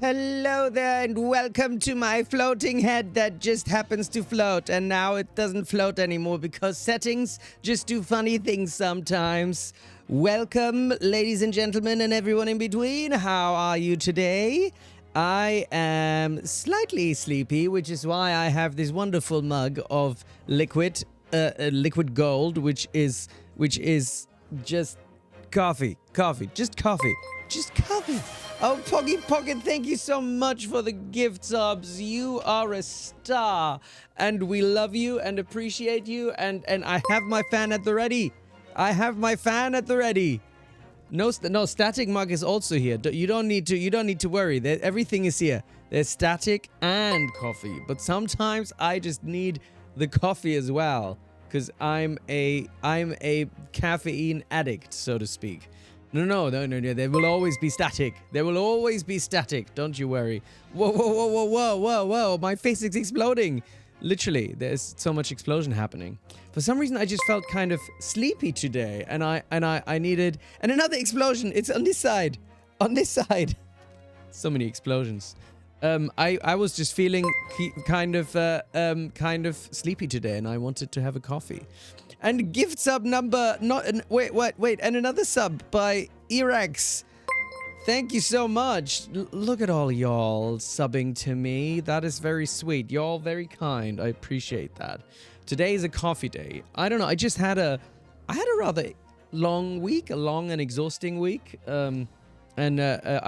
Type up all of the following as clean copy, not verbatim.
Hello there and welcome to my floating head that just happens to float, and now it doesn't float anymore because settings just do funny things sometimes. Welcome, ladies and gentlemen and everyone in between. How are you today? I am slightly sleepy, which is why I have this wonderful mug of liquid gold, which is just coffee. Oh, Poggy Pocket, thank you so much for the gift subs. You are a star, and we love you and appreciate you. And I have my fan at the ready. No, Static Mug is also here. You don't need to worry. Everything is here. There's Static and coffee, but sometimes I just need the coffee as well because I'm a caffeine addict, so to speak. No. There will always be static. Don't you worry. Whoa. My face is exploding. Literally, there's so much explosion happening. For some reason, I just felt kind of sleepy today, and I needed... And another explosion. It's on this side. So many explosions. I was just feeling kind of sleepy today, and I wanted to have a coffee. And gift sub number... Wait. And another sub by Erex. Thank you so much. Look at all y'all subbing to me. That is very sweet. Y'all very kind. I appreciate that. Today is a coffee day. I don't know. I had a rather long week, a long and exhausting week. I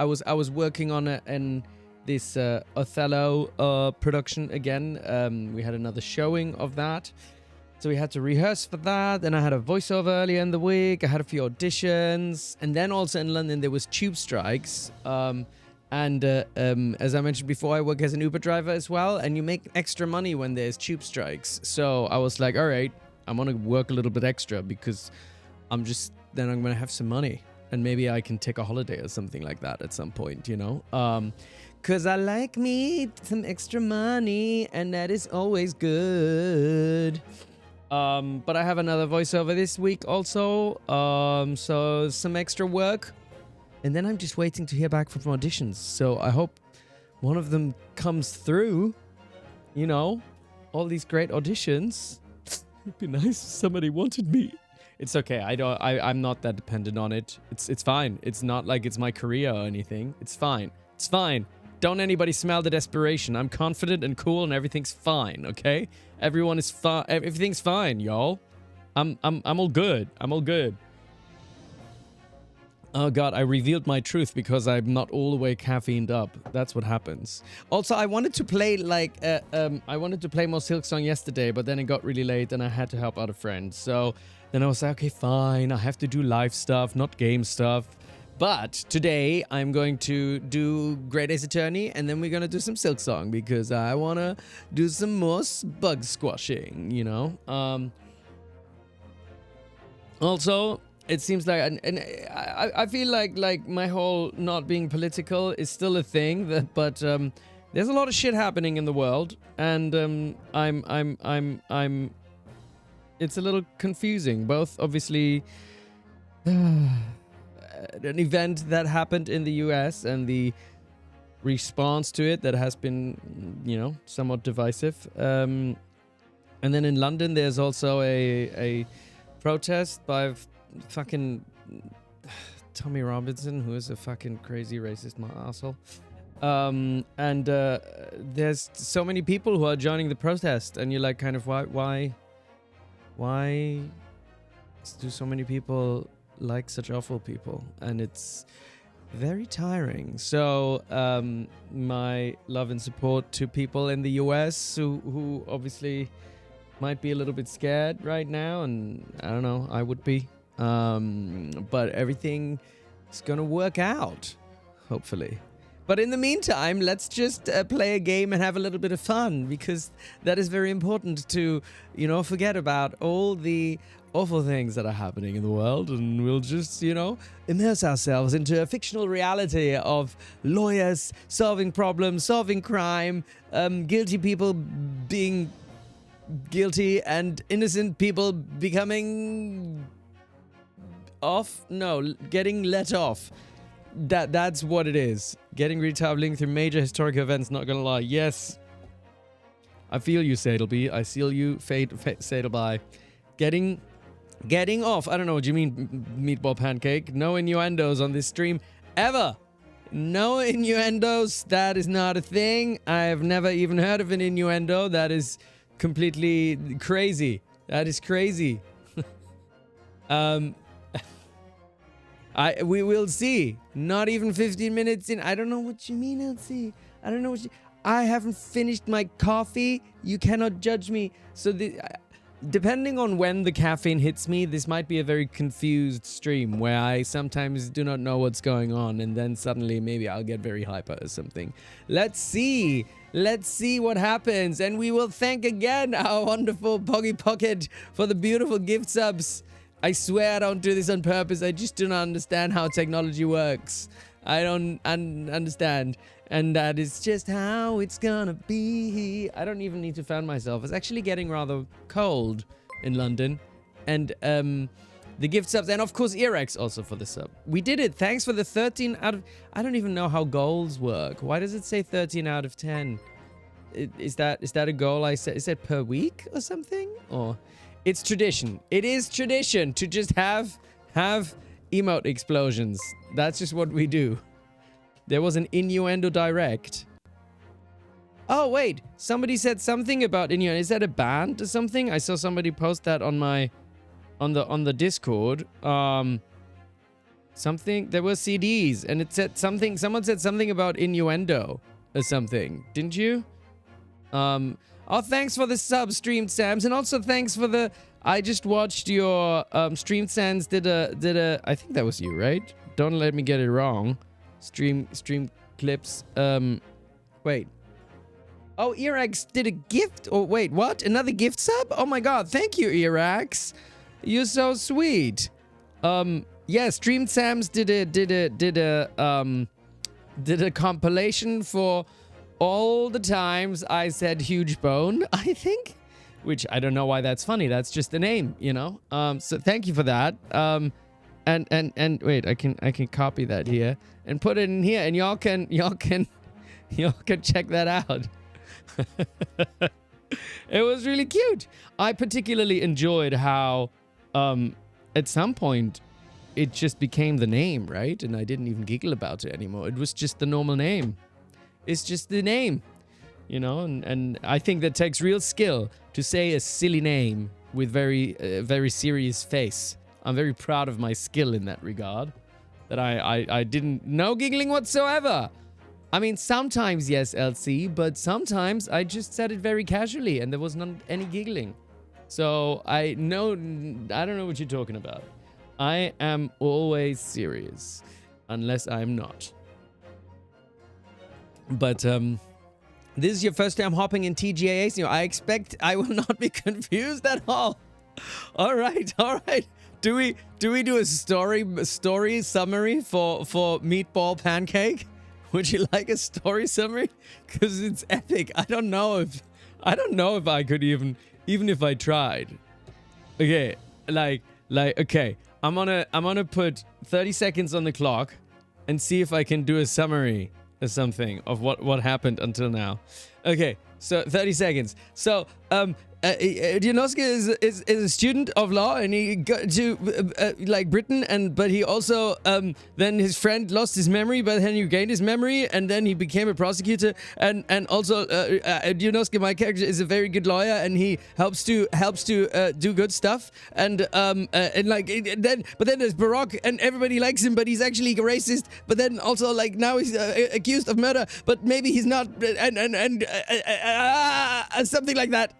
was working on this Othello production again. We had another showing of that. So we had to rehearse for that. Then I had a voiceover earlier in the week. I had a few auditions. And then also in London, there was tube strikes. As I mentioned before, I work as an Uber driver as well. And you make extra money when there's tube strikes. So I was like, all right, I'm going to work a little bit extra because then I'm going to have some money. And maybe I can take a holiday or something like that at some point, you know. Because I like me some extra money. And that is always good. But I have another voiceover this week also, so some extra work, and then I'm just waiting to hear back from auditions, so I hope one of them comes through, you know, all these great auditions. It'd be nice if somebody wanted me. It's okay, I'm not that dependent on it. It's fine. It's not like it's my career or anything. It's fine. Don't anybody smell the desperation. I'm confident and cool and everything's fine, okay? Everyone is fine. Everything's fine, y'all. I'm all good. Oh god, I revealed my truth because I'm not all the way caffeined up. That's what happens. Also, I wanted to play more Silksong yesterday, but then it got really late and I had to help out a friend. So then I was like, okay, fine. I have to do live stuff, not game stuff. But today, I'm going to do Great Ace Attorney, and then we're going to do some Silksong, because I want to do some more bug squashing, you know? Also, it seems like... And I feel like my whole not being political is still a thing, but there's a lot of shit happening in the world, and it's a little confusing. Both, obviously... an event that happened in the US and the response to it that has been, you know, somewhat divisive. And then in London, there's also a protest by fucking Tommy Robinson, who is a fucking crazy racist asshole. There's so many people who are joining the protest, and you're like, kind of, why do so many people like such awful people? And it's very tiring. So my love and support to people in the US who obviously might be a little bit scared right now, and I don't know, I would be, but everything is gonna work out, hopefully. But in the meantime, let's just play a game and have a little bit of fun, because that is very important to, you know, forget about all the awful things that are happening in the world, and we'll just, you know, immerse ourselves into a fictional reality of lawyers solving problems, solving crime, guilty people being guilty, and innocent people becoming getting let off. that's what it is. Getting retraveling through major historic events, not gonna lie. Yes. I feel you, Sadelby. I seal you, Sadelby. Getting off. I don't know what you mean, Meatball Pancake. No innuendos on this stream. Ever. No innuendos. That is not a thing. I've never even heard of an innuendo. That is completely crazy. That is crazy. We will see. Not even 15 minutes in. I don't know what you mean, LC. I don't know what you... I haven't finished my coffee. You cannot judge me. So depending on when the caffeine hits me, this might be a very confused stream where I sometimes do not know what's going on, and then suddenly maybe I'll get very hyper or something. Let's see. Let's see what happens. And we will thank again our wonderful Poggy Pocket for the beautiful gift subs. I swear I don't do this on purpose. I just do not understand how technology works. I don't understand. And that is just how it's gonna be. I don't even need to fan myself. It's actually getting rather cold in London. And the gift subs, and of course Earx also for the sub. We did it. Thanks for the 13 out of... I don't even know how goals work. Why does it say 13 out of 10? Is that a goal I set? Is that per week or something? Or... It's tradition. It is tradition to just have emote explosions. That's just what we do. There was an innuendo direct. Oh wait, somebody said something about innuendo. Is that a band or something? I saw somebody post that on my on the Discord. Something, there were CDs and it said something, someone said something about innuendo or something. Didn't you? Oh, thanks for the sub, Streamed Sams, and also thanks for the... I just watched your Streamed Sams did a... I think that was you, right? Don't let me get it wrong. Stream clips. Wait. Oh, Earax did a gift. Oh, wait, what? Another gift sub? Oh my god, thank you, Earax. You're so sweet. Yeah, Streamed Sams did a compilation for all the times I said huge bone, I think, which I don't know why that's funny. That's just the name, you know. So thank you for that. And wait, I can copy that here and put it in here, and y'all can check that out. It was really cute. I particularly enjoyed how at some point it just became the name, right? And I didn't even giggle about it anymore. It was just the normal name. It's just the name, you know, and I think that takes real skill to say a silly name with very serious face. I'm very proud of my skill in that regard, that I didn't, no giggling whatsoever. I mean, sometimes yes, LC, but sometimes I just said it very casually and there was not any giggling. So I don't know what you're talking about. I am always serious, unless I'm not. But this is your first time hopping in TGAA, so I expect I will not be confused at all. All right. Do we do a story summary for Meatball Pancake? Would you like a story summary? Because it's epic. I don't know if I could even if I tried. Okay, like okay. I'm gonna put 30 seconds on the clock and see if I can do a summary or something of what happened until now. Okay, so 30 seconds. So Ryunosuke is a student of law, and he got to like Britain, but he also then his friend lost his memory, but then he gained his memory, and then he became a prosecutor, and also Ryunosuke, my character, is a very good lawyer, and he helps to do good stuff, and like but then there's Barack, and everybody likes him, but he's actually a racist, but then also like now he's accused of murder, but maybe he's not, and something like that.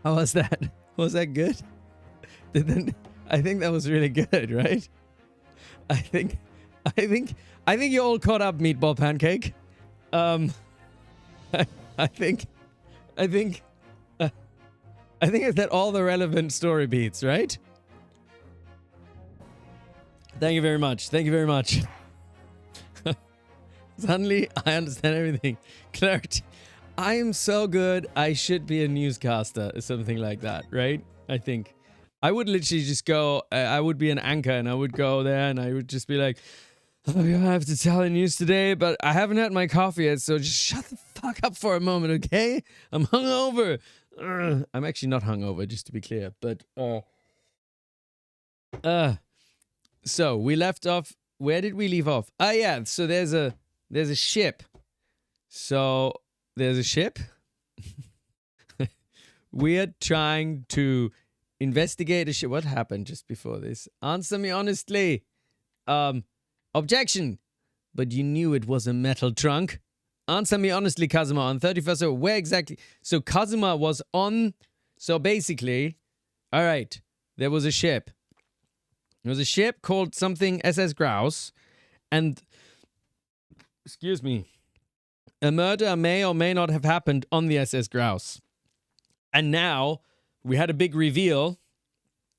How was that? Was that good? I think that was really good, right? I think you're all caught up, Meatball Pancake. I think I said all the relevant story beats, right? Thank you very much. Thank you very much. Suddenly, I understand everything. Clarity. I am so good. I should be a newscaster or something like that, right? I think. I would literally just go, I would be an anchor and I would go there and I would just be like, oh, I have to tell the news today, but I haven't had my coffee yet, so just shut the fuck up for a moment, okay? I'm hungover. I'm actually not hungover, just to be clear, but, so we left off, where did we leave off? Oh yeah, so there's a ship. So, there's a ship. We're trying to investigate a ship. What happened just before this? Answer me honestly. Objection. But you knew it was a metal trunk. Answer me honestly, Kazuma. On 31st of where exactly? So Kazuma was on. So basically, all right, there was a ship. There was a ship called something SS Grouse, and excuse me, a murder may or may not have happened on the SS Grouse. And now we had a big reveal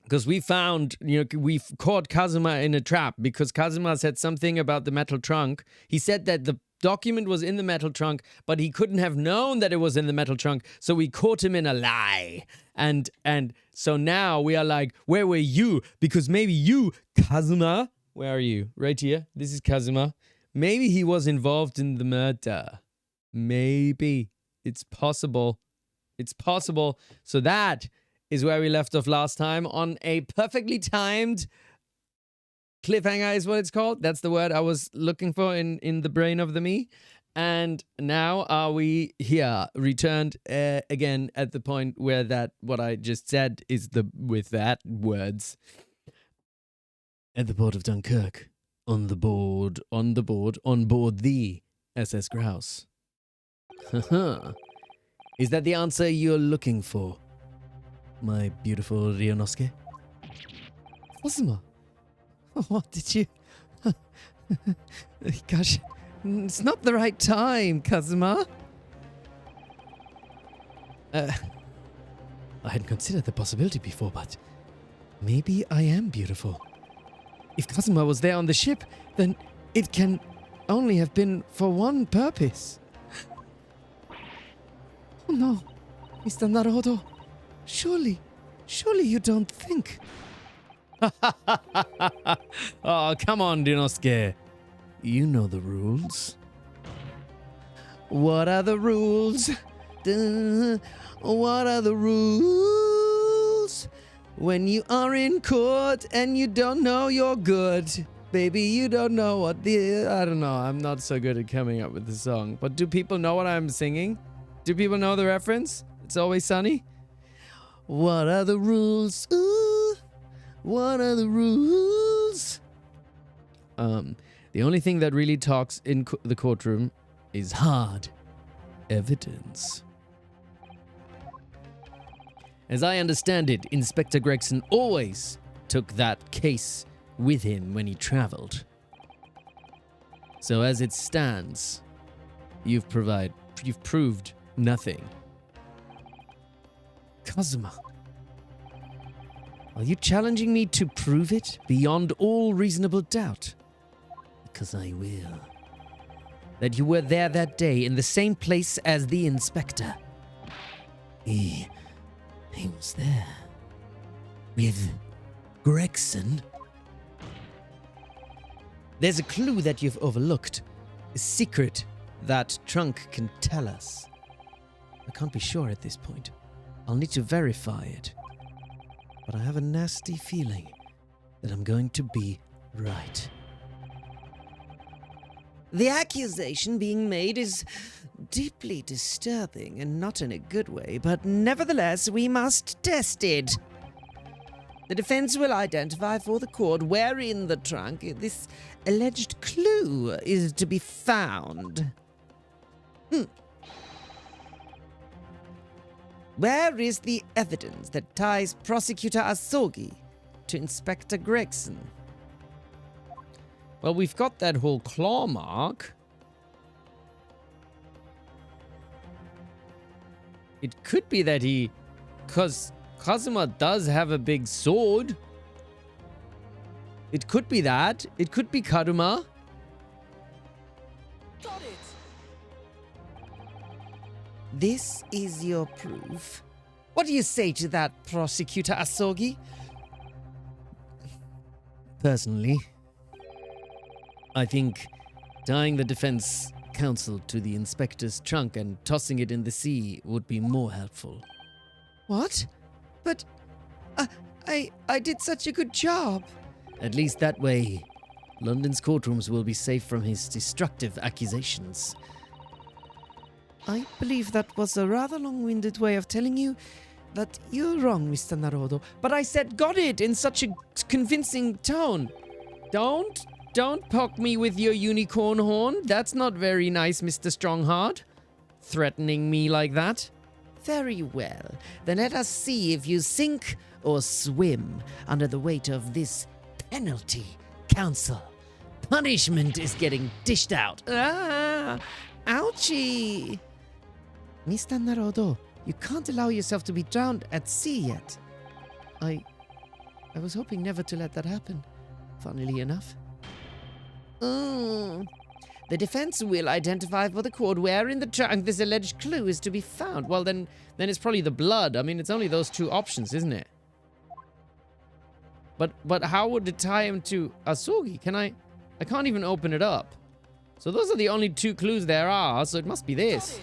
because we found, we caught Kazuma in a trap because Kazuma said something about the metal trunk. He said that the document was in the metal trunk, but he couldn't have known that it was in the metal trunk, so we caught him in a lie. And so now we are like, where were you? Because maybe you, Kazuma, where are you? Right here. This is Kazuma. Maybe he was involved in the murder. Maybe. It's possible. It's possible. So that is where we left off last time, on a perfectly timed cliffhanger is what it's called. That's the word I was looking for in the brain of the me. And now are we here, returned again at the point where that, what I just said is with that words. At the port of Dunkirk, on board the SS Grouse. Haha. Is that the answer you're looking for, my beautiful Ryunosuke? Kazuma, what did you... Gosh, it's not the right time, Kazuma. I hadn't considered the possibility before, but maybe I am beautiful. If Kazuma was there on the ship, then it can only have been for one purpose. Oh no, Mr. Naruhodo, surely you don't think... Oh, come on, Ryunosuke. You know the rules. What are the rules? What are the rules? When you are in court and you don't know you're good. Baby, you don't know what the... I don't know, I'm not so good at coming up with the song. But do people know what I'm singing? Do people know the reference? It's Always Sunny? What are the rules? Ooh, what are the rules? The only thing that really talks in the courtroom is hard evidence. As I understand it, Inspector Gregson always took that case with him when he traveled. So as it stands, you've proved nothing. Kazuma, are you challenging me to prove it beyond all reasonable doubt? Because I will. That you were there that day in the same place as the inspector. He was there. With Gregson. There's a clue that you've overlooked. A secret that trunk can tell us. I can't be sure at this point. I'll need to verify it. But I have a nasty feeling that I'm going to be right. The accusation being made is deeply disturbing and not in a good way, but nevertheless, we must test it. The defense will identify for the court where in the trunk this alleged clue is to be found. Where is the evidence that ties Prosecutor Asogi to Inspector Gregson? Well, we've got that whole claw mark. It could be that because Kazuma does have a big sword. It could be that. It could be Karuma. Got it. This is your proof. What do you say to that, Prosecutor Asogi? Personally, I think tying the defense counsel to the inspector's trunk and tossing it in the sea would be more helpful. What? But I did such a good job. At least that way, London's courtrooms will be safe from his destructive accusations. I believe that was a rather long-winded way of telling you that you're wrong, Mr. Naruhodo. But I said got it in such a convincing tone. Don't poke me with your unicorn horn. That's not very nice, Mr. Strongheart. Threatening me like that. Very well. Then let us see if you sink or swim under the weight of this penalty, counsel. Punishment is getting dished out. Ah, ouchie. Mr. Naruhodo, you can't allow yourself to be drowned at sea yet. I was hoping never to let that happen, funnily enough. The defense will identify for the court where in the trunk this alleged clue is to be found. Well, then it's probably the blood. I mean, it's only those two options, isn't it? But how would it tie him to Asogi? I can't even open it up. So those are the only two clues there are, so it must be this.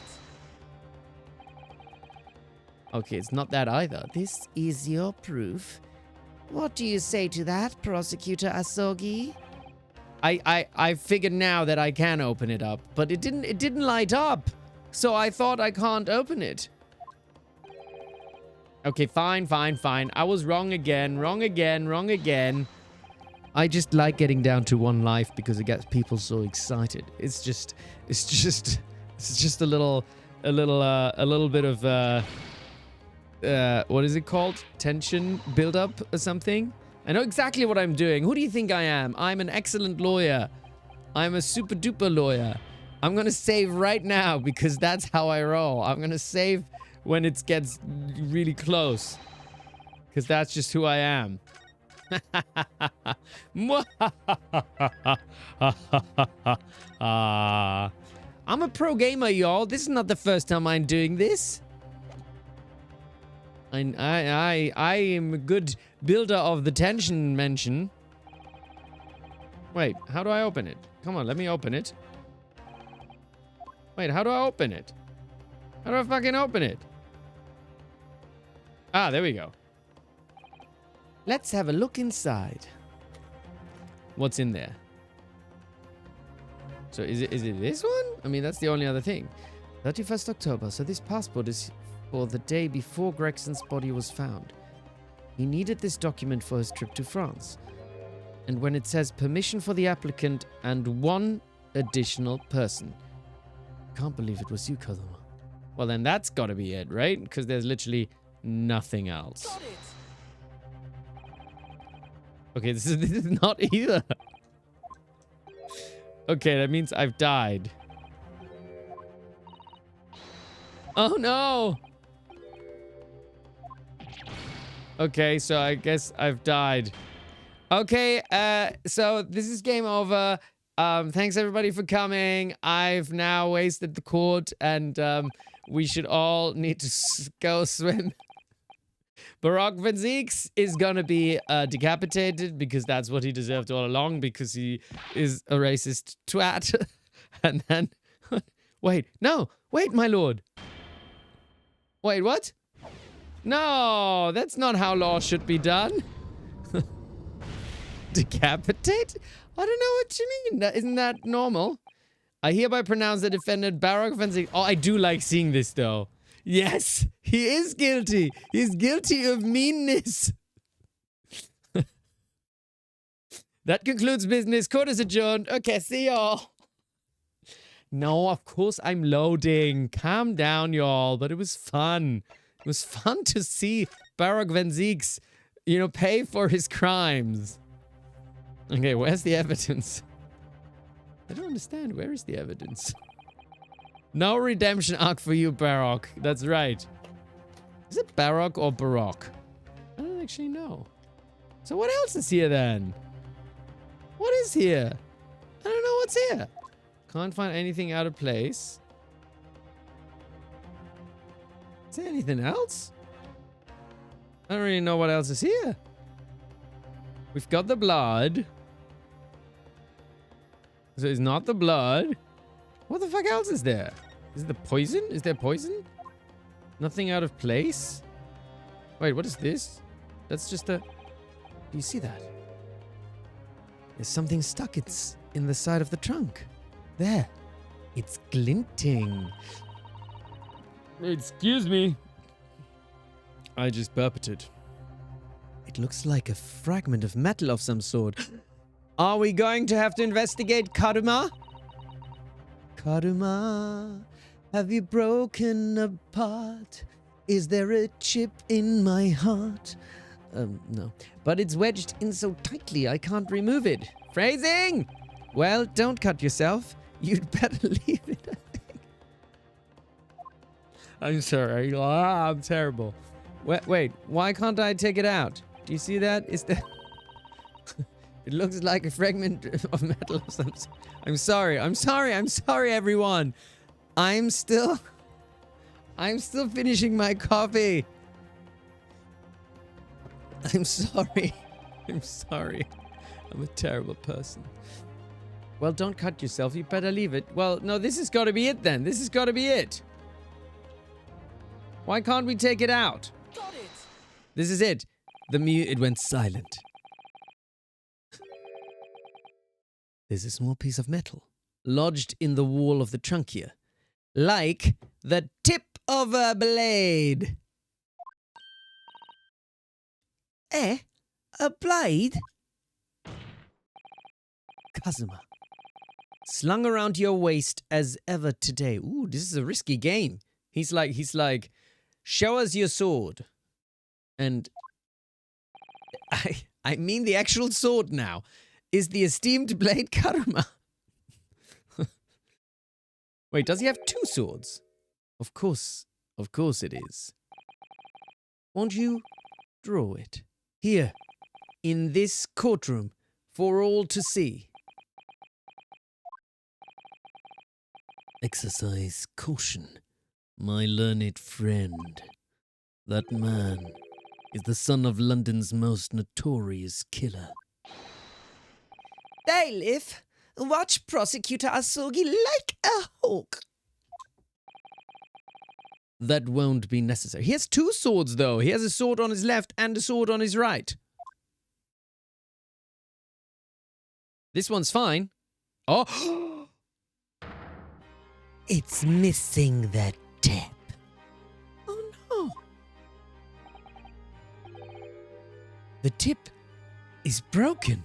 Okay, it's not that either. This is your proof. What do you say to that, Prosecutor Asogi? I figured now that I can open it up, but it didn't light up. So I thought I can't open it. Okay, fine. I was wrong again. I just like getting down to one life because it gets people so excited. It's just a little bit of what is it called? Tension build up or something? I know exactly what I'm doing. Who do you think I am? I'm an excellent lawyer. I'm a super duper lawyer. I'm gonna save right now because that's how I roll. I'm gonna save when it gets really close. Because that's just who I am. I'm a pro gamer, y'all. This is not the first time I'm doing this. I am a good builder of the tension mention. Wait, how do I open it? Come on, let me open it. Wait, how do I open it? How do I fucking open it? Ah, there we go. Let's have a look inside. What's in there? So is it this one? I mean, that's the only other thing. 31st October. So this passport is for the day before Gregson's body was found. He needed this document for his trip to France. And when it says permission for the applicant and one additional person. Can't believe it was you, Kazuma. Well, then that's gotta be it, right? Because there's literally nothing else. Got it. Okay, this is not either. Okay, that means I've died. Oh no! Okay, so I guess I've died. Okay, so this is game over. Thanks everybody for coming. I've now wasted the court and we should all need to go swim. Barack Van Zieks is gonna be decapitated because that's what he deserved all along because he is a racist twat. And then... Wait, no! Wait, my lord! Wait, what? No, that's not how law should be done. Decapitate? I don't know what you mean. Isn't that normal? I hereby pronounce the defendant Barack Van Zieks. Oh, I do like seeing this though. Yes, he is guilty. He's guilty of meanness. That concludes business. Court is adjourned. Okay, see y'all. No, of course I'm loading. Calm down, y'all. But it was fun. It was fun to see Barack Van Zieks, you know, pay for his crimes. Okay, where's the evidence? I don't understand. Where is the evidence? No redemption arc for you, Barack. That's right. Is it Barack or Barack? I don't actually know. So what else is here then? What is here? I don't know what's here. Can't find anything out of place. Is there anything else? I don't really know what else is here. We've got the blood. So it's not the blood. What the fuck else is there? Is it the poison? Is there poison? Nothing out of place? Wait, what is this? That's just a... Do you see that? There's something stuck. It's in the side of the trunk. There. It's glinting. Excuse me. I just purported. It looks like a fragment of metal of some sort. Are we going to have to investigate Karuma? Karuma, have you broken apart? Is there a chip in my heart? No. But it's wedged in so tightly I can't remove it. Phrasing! Well, don't cut yourself. You'd better leave it, I think. I'm sorry. I'm terrible. Wait, why can't I take it out? Do you see that? Is that... It looks like a fragment of metal or something. I'm sorry, everyone. I'm still finishing my coffee. I'm sorry. I'm a terrible person. Well, don't cut yourself. You better leave it. Well, no, this has got to be it then. This has got to be it. Why can't we take it out? Got it. This is it. It went silent. There's a small piece of metal lodged in the wall of the trunk here, like the tip of a blade. A blade? Kazuma. Slung around your waist as ever today. Ooh, this is a risky game. He's like, show us your sword. And I mean the actual sword now. Is the esteemed blade Karuma? Wait, does he have two swords? Of course it is. Won't you draw it? Here, in this courtroom, for all to see. Exercise caution, my learned friend. That man is the son of London's most notorious killer. Bailiff, watch Prosecutor Asogi like a hawk. That won't be necessary. He has two swords, though. He has a sword on his left and a sword on his right. This one's fine. Oh! It's missing the tip. Oh, no. The tip is broken.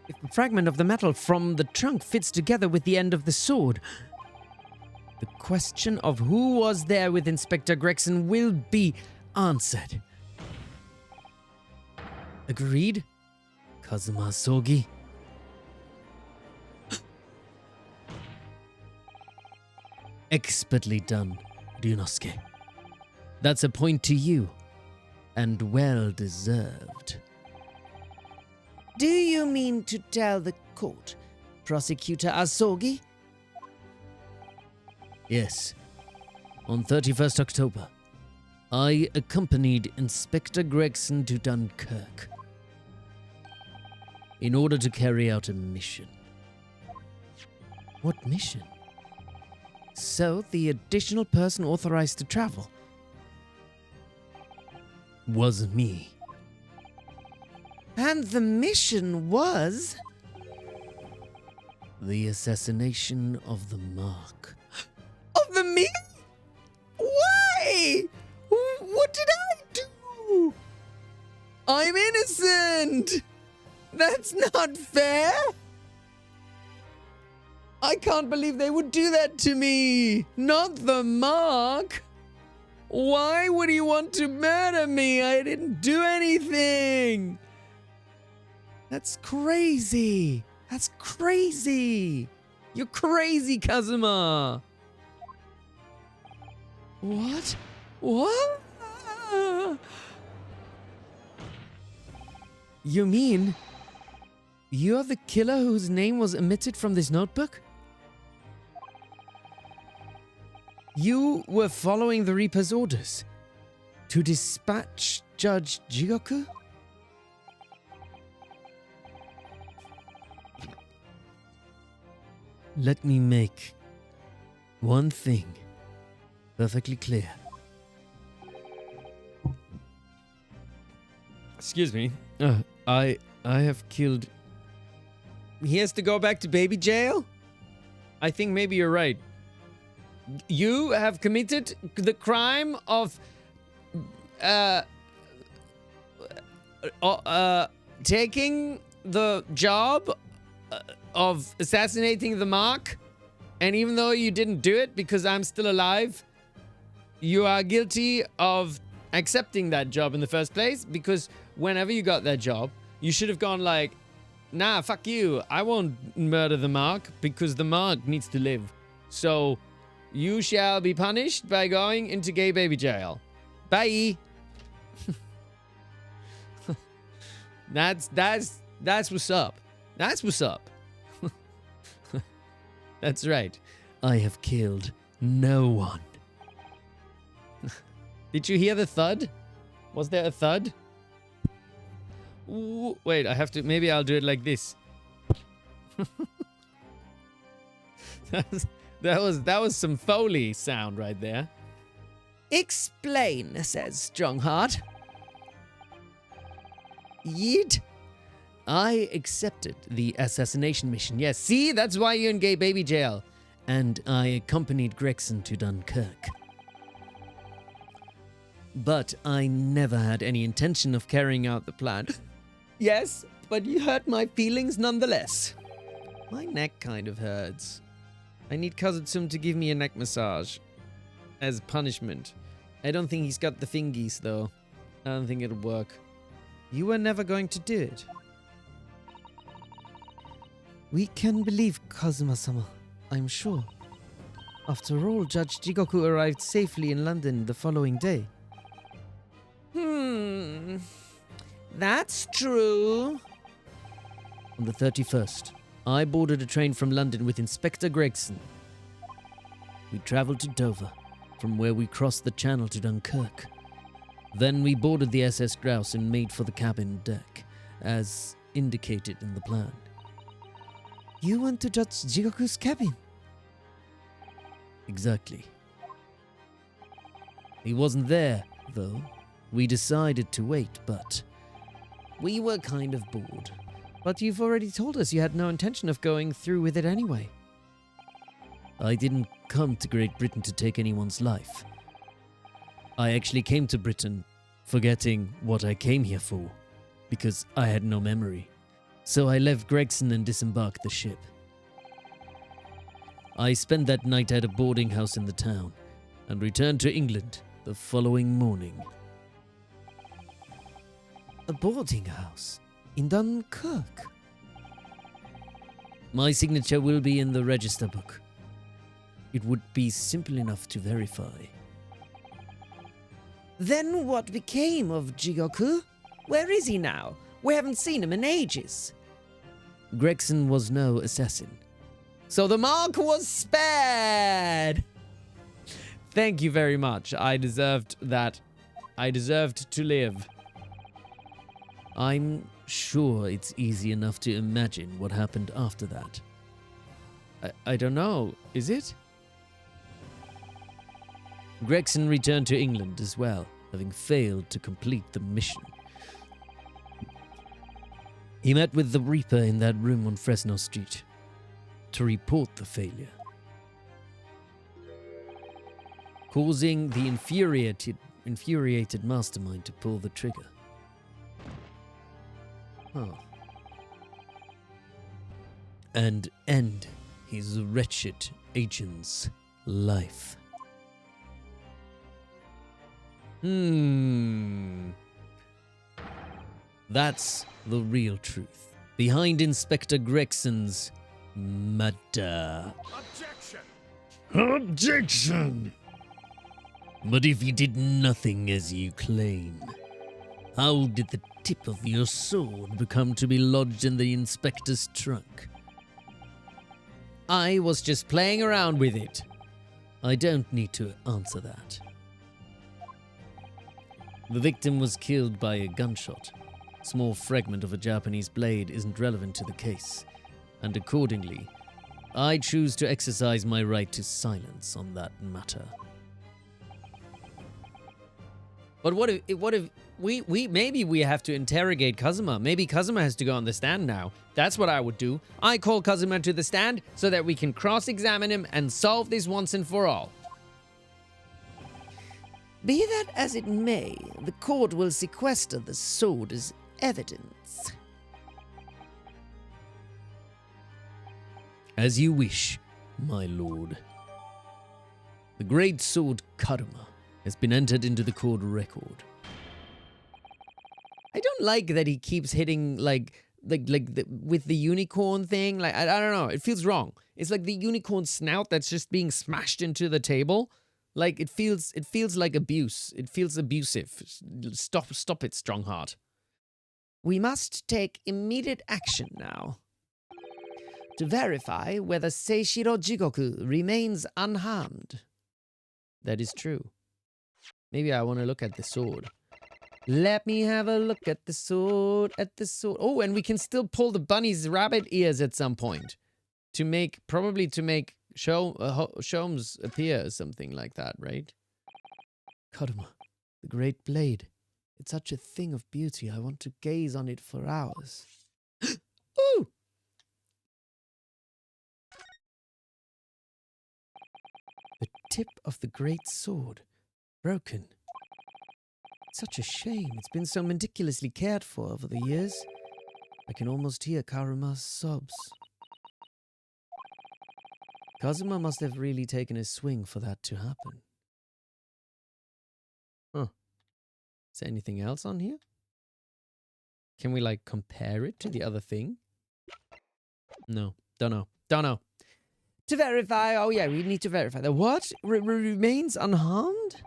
If the fragment of the metal from the trunk fits together with the end of the sword, the question of who was there with Inspector Gregson will be answered. Agreed? Kazuma Sogi? Expertly done, Ryunosuke. That's a point to you. And well deserved. Do you mean to tell the court, Prosecutor Asogi? Yes. On 31st October, I accompanied Inspector Gregson to Dunkirk in order to carry out a mission. What mission? So, the additional person authorized to travel was me. And the mission was... the assassination of the Mark. Of the me? Why? What did I do? I'm innocent! That's not fair! I can't believe they would do that to me! Not the Mark! Why would he want to murder me? I didn't do anything! That's crazy! That's crazy! You're crazy, Kazuma! What? What? You mean you're the killer whose name was omitted from this notebook? You were following the Reaper's orders To dispatch Judge Jigoku? Let me make one thing perfectly clear. Excuse me. I have killed... He has to go back to baby jail? I think maybe you're right. You have committed the crime of taking the job of assassinating the Mark, and even though you didn't do it because I'm still alive, you are guilty of accepting that job in the first place, because whenever you got that job, you should have gone like, nah, fuck you, I won't murder the Mark because the Mark needs to live. So you shall be punished by going into gay baby jail. Bye. That's what's up. That's what's up. That's right. I have killed no one. Did you hear the thud? Was there a thud? Ooh, wait, I have to... Maybe I'll do it like this. That was some Foley sound right there. Explain, says Strongheart. Yeet. I accepted the assassination mission. Yes, see? That's why you're in gay baby jail. And I accompanied Gregson to Dunkirk. But I never had any intention of carrying out the plan. Yes, but you hurt my feelings nonetheless. My neck kind of hurts. I need Kazutsum to give me a neck massage as punishment. I don't think he's got the fingies, though. I don't think it'll work. You were never going to do it. We can believe Kazuma-sama, I'm sure. After all, Judge Jigoku arrived safely in London the following day. That's true. On the 31st, I boarded a train from London with Inspector Gregson. We travelled to Dover, from where we crossed the channel to Dunkirk. Then we boarded the SS Grouse and made for the cabin deck, as indicated in the plan. You went to Judge Jigoku's cabin? Exactly. He wasn't there, though. We decided to wait, but we were kind of bored. But you've already told us you had no intention of going through with it anyway. I didn't come to Great Britain to take anyone's life. I actually came to Britain forgetting what I came here for, because I had no memory. So I left Gregson and disembarked the ship. I spent that night at a boarding house in the town, and returned to England the following morning. A boarding house? In Dunkirk? My signature will be in the register book. It would be simple enough to verify. Then what became of Jigoku? Where is he now? We haven't seen him in ages. Gregson was no assassin. So the Mark was spared! Thank you very much. I deserved that. I deserved to live. I'm sure it's easy enough to imagine what happened after that. I don't know, is it? Gregson returned to England as well, having failed to complete the mission. He met with the Reaper in that room on Fresno Street to report the failure, causing the infuriated mastermind to pull the trigger. Oh. And end his wretched agent's life. That's the real truth behind Inspector Gregson's murder. Objection! But if you did nothing as you claim, how did the tip of your sword become to be lodged in the inspector's trunk? I was just playing around with it. I don't need to answer that. The victim was killed by a gunshot. Small fragment of a Japanese blade isn't relevant to the case, and accordingly, I choose to exercise my right to silence on that matter. But what if maybe we have to interrogate Kazuma? Maybe Kazuma has to go on the stand now. That's what I would do. I call Kazuma to the stand so that we can cross-examine him and solve this once and for all. Be that as it may, the court will sequester the sword as evidence. As you wish, my lord. The great sword Karuma has been entered into the court record. I don't like that he keeps hitting with the unicorn thing. Like I don't know, it feels wrong. It's like the unicorn snout that's just being smashed into the table. Like it feels like abuse. It feels abusive. Stop it, Strongheart. We must take immediate action now to verify whether Seishiro Jigoku remains unharmed. That is true. Maybe I want to look at the sword. Let me have a look at the sword, Oh, and we can still pull the bunny's rabbit ears at some point. Probably to make Sholmes appear or something like that, right? Karuma, the great blade. It's such a thing of beauty. I want to gaze on it for hours. Ooh! The tip of the great sword. Broken. Such a shame. It's been so meticulously cared for over the years. I can almost hear Karuma's sobs. Kazuma must have really taken a swing for that to happen. Huh. Is there anything else on here? Can we, compare it to the other thing? No. Don't know. To verify... Oh, yeah, we need to verify. The what? Remains unharmed?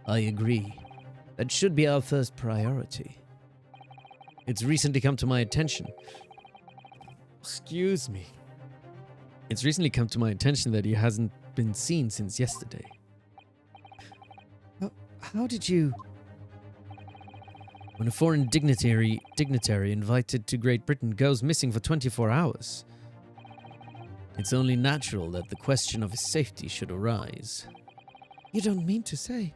I agree. That should be our first priority. It's recently come to my attention. Excuse me. It's recently come to my attention that he hasn't been seen since yesterday. How did you... When a foreign dignitary invited to Great Britain goes missing for 24 hours, it's only natural that the question of his safety should arise. You don't mean to say...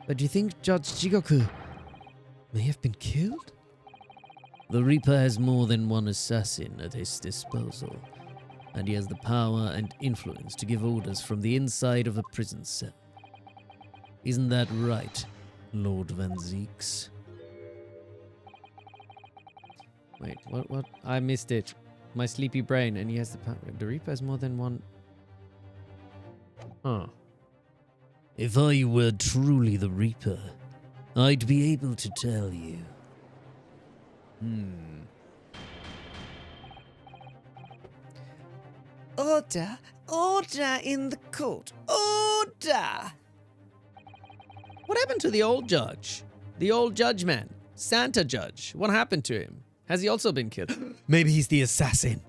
But do you think Judge Jigoku may have been killed? The Reaper has more than one assassin at his disposal, and he has the power and influence to give orders from the inside of a prison cell. Isn't that right, Lord Van Zeeks? Wait, what? I missed it. My sleepy brain, and he has the power. The Reaper has more than one... Huh. If I were truly the Reaper, I'd be able to tell you. Order! Order in the court! Order! What happened to the old judge? The old judge man? Santa Judge? What happened to him? Has he also been killed? Maybe he's the assassin.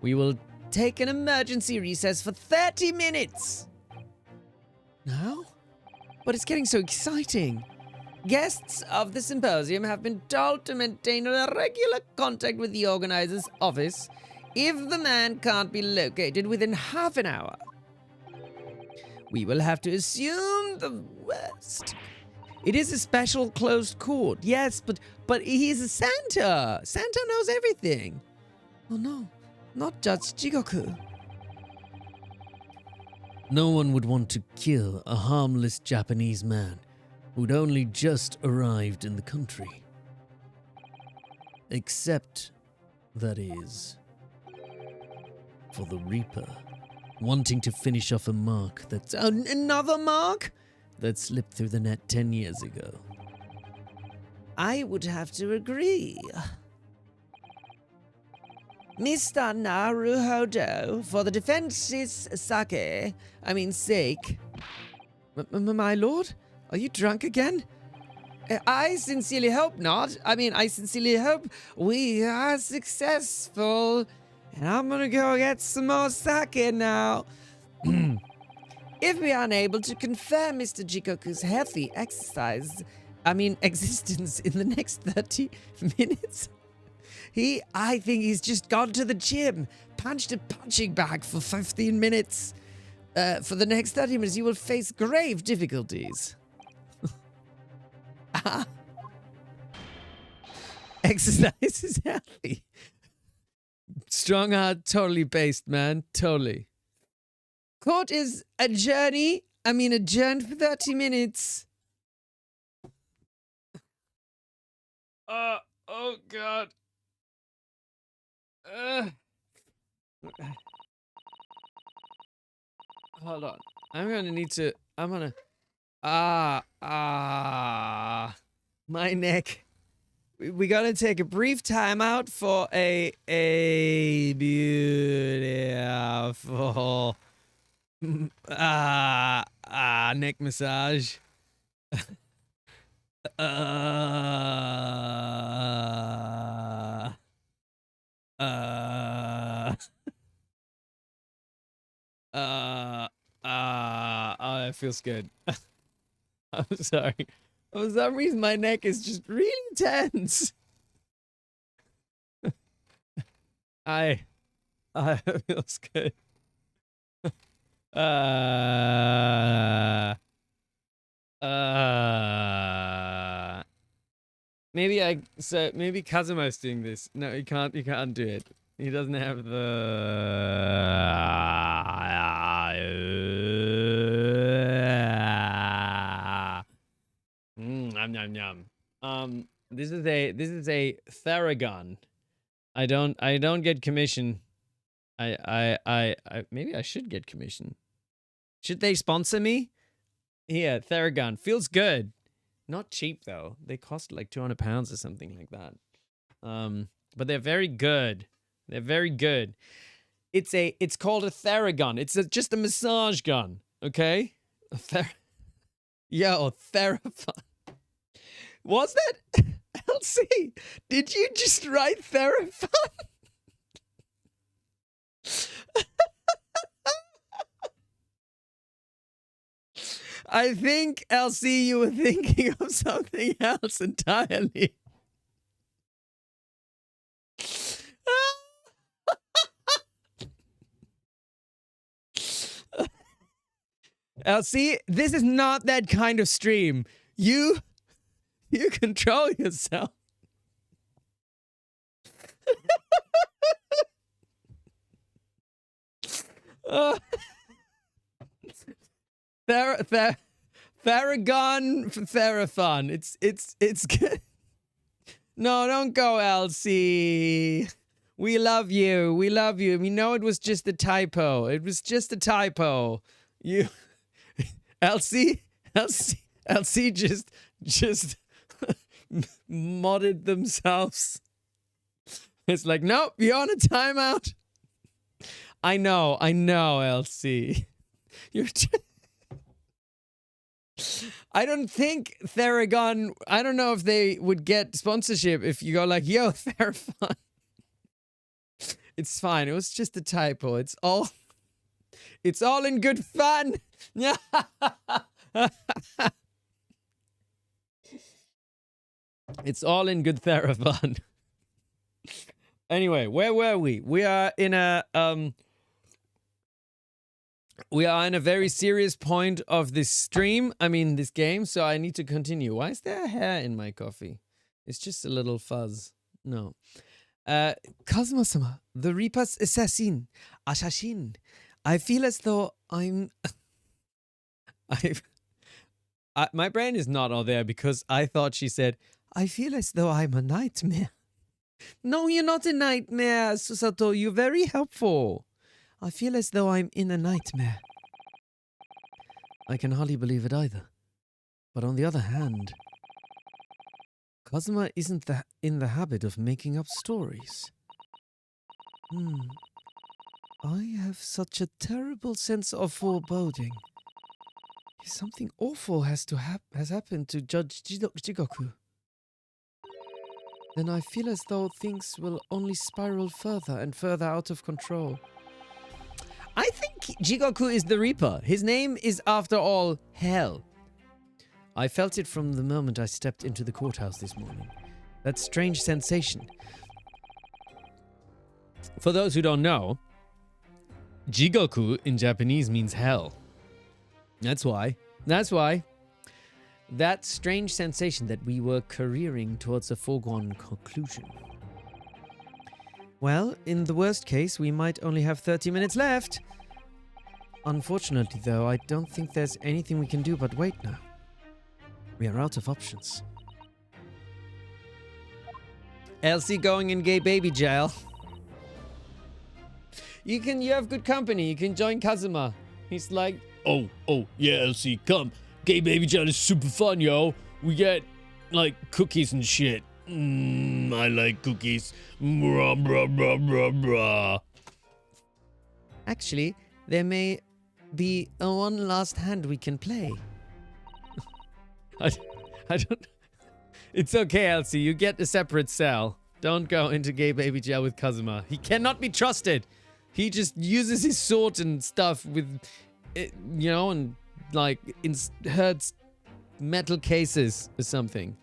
We will take an emergency recess for 30 minutes. Now? But it's getting so exciting. Guests of the symposium have been told to maintain a regular contact with the organizer's office if the man can't be located within half an hour. We will have to assume the worst. It is a special closed court, yes, but he's a Santa. Santa knows everything. Oh no, not Judge Jigoku. No one would want to kill a harmless Japanese man who'd only just arrived in the country. Except, that is, for the Reaper, wanting to finish off a mark that's... Another mark? That slipped through the net 10 years ago. I would have to agree. Mr. Naruhodo, for the defense's sake. My lord? Are you drunk again? I sincerely hope not. I sincerely hope we are successful. And I'm gonna go get some more sake now. If we are unable to confirm Mr. Jikoku's healthy existence in the next 30 minutes, I think he's just gone to the gym, punched a punching bag for 15 minutes. For the next 30 minutes, you will face grave difficulties. Exercise is healthy. Strong heart, totally based, man. Totally. Court is adjourned for 30 minutes. Oh God. Hold on. My neck. We gotta take a brief time out for a beautiful neck massage. Oh, it feels good. I'm sorry. For some reason, my neck is just really tense. It feels good. Maybe Kazuma's doing this. No, he can't do it. He doesn't have Yum yum. This is a Theragun. I don't get commission. I maybe I should get commission. Should they sponsor me? Yeah, Theragun feels good. Not cheap though. They cost like £200 or something like that. But they're very good. They're very good. It's called a Theragun. It's just a massage gun. Okay. Therafun. Was that LC? Did you just write Therafun? I think, LC, you were thinking of something else entirely. LC, this is not that kind of stream. You control yourself. Theragun for Therafun. It's good. No, don't go, LC. We love you. We love you. We know it was just a typo. It was just a typo. You, LC just modded themselves. It's like, nope, you're on a timeout. I know, LC. You're I don't think Theragun, I don't know if they would get sponsorship if you go like, yo, Therafun. It's fine. It was just a typo. It's all in good fun. It's all in good Therafun. Anyway, where were we? We are in a very serious point of this stream. I mean, this game. So I need to continue. Why is there hair in my coffee? It's just a little fuzz. No. Kazuma-sama, the Reaper's assassin. I feel as though my brain is not all there because I thought she said, I feel as though I'm a nightmare. No, you're not a nightmare, Susato. You're very helpful. I feel as though I'm in a nightmare. I can hardly believe it either. But on the other hand, Kazuma isn't in the habit of making up stories. I have such a terrible sense of foreboding. If something awful has happened to Judge Jigoku, then I feel as though things will only spiral further and further out of control. I think Jigoku is the Reaper. His name is, after all, Hell. I felt it from the moment I stepped into the courthouse this morning. That strange sensation. For those who don't know, Jigoku in Japanese means hell. That's why. That's why. That strange sensation that we were careering towards a foregone conclusion. Well, in the worst case, we might only have 30 minutes left. Unfortunately, though, I don't think there's anything we can do but wait now. We are out of options. Elsie going in gay baby jail. You have good company. You can join Kazuma. He's like, oh, yeah, Elsie, come. Gay baby jail is super fun, yo. We get, like, cookies and shit. I like cookies. Brah, brah, brah, brah, brah. Actually, there may be one last hand we can play. I don't... It's okay, Elsie. You get a separate cell. Don't go into gay baby jail with Kazuma. He cannot be trusted. He just uses his sword and stuff with, you know, and, like, hurts metal cases or something.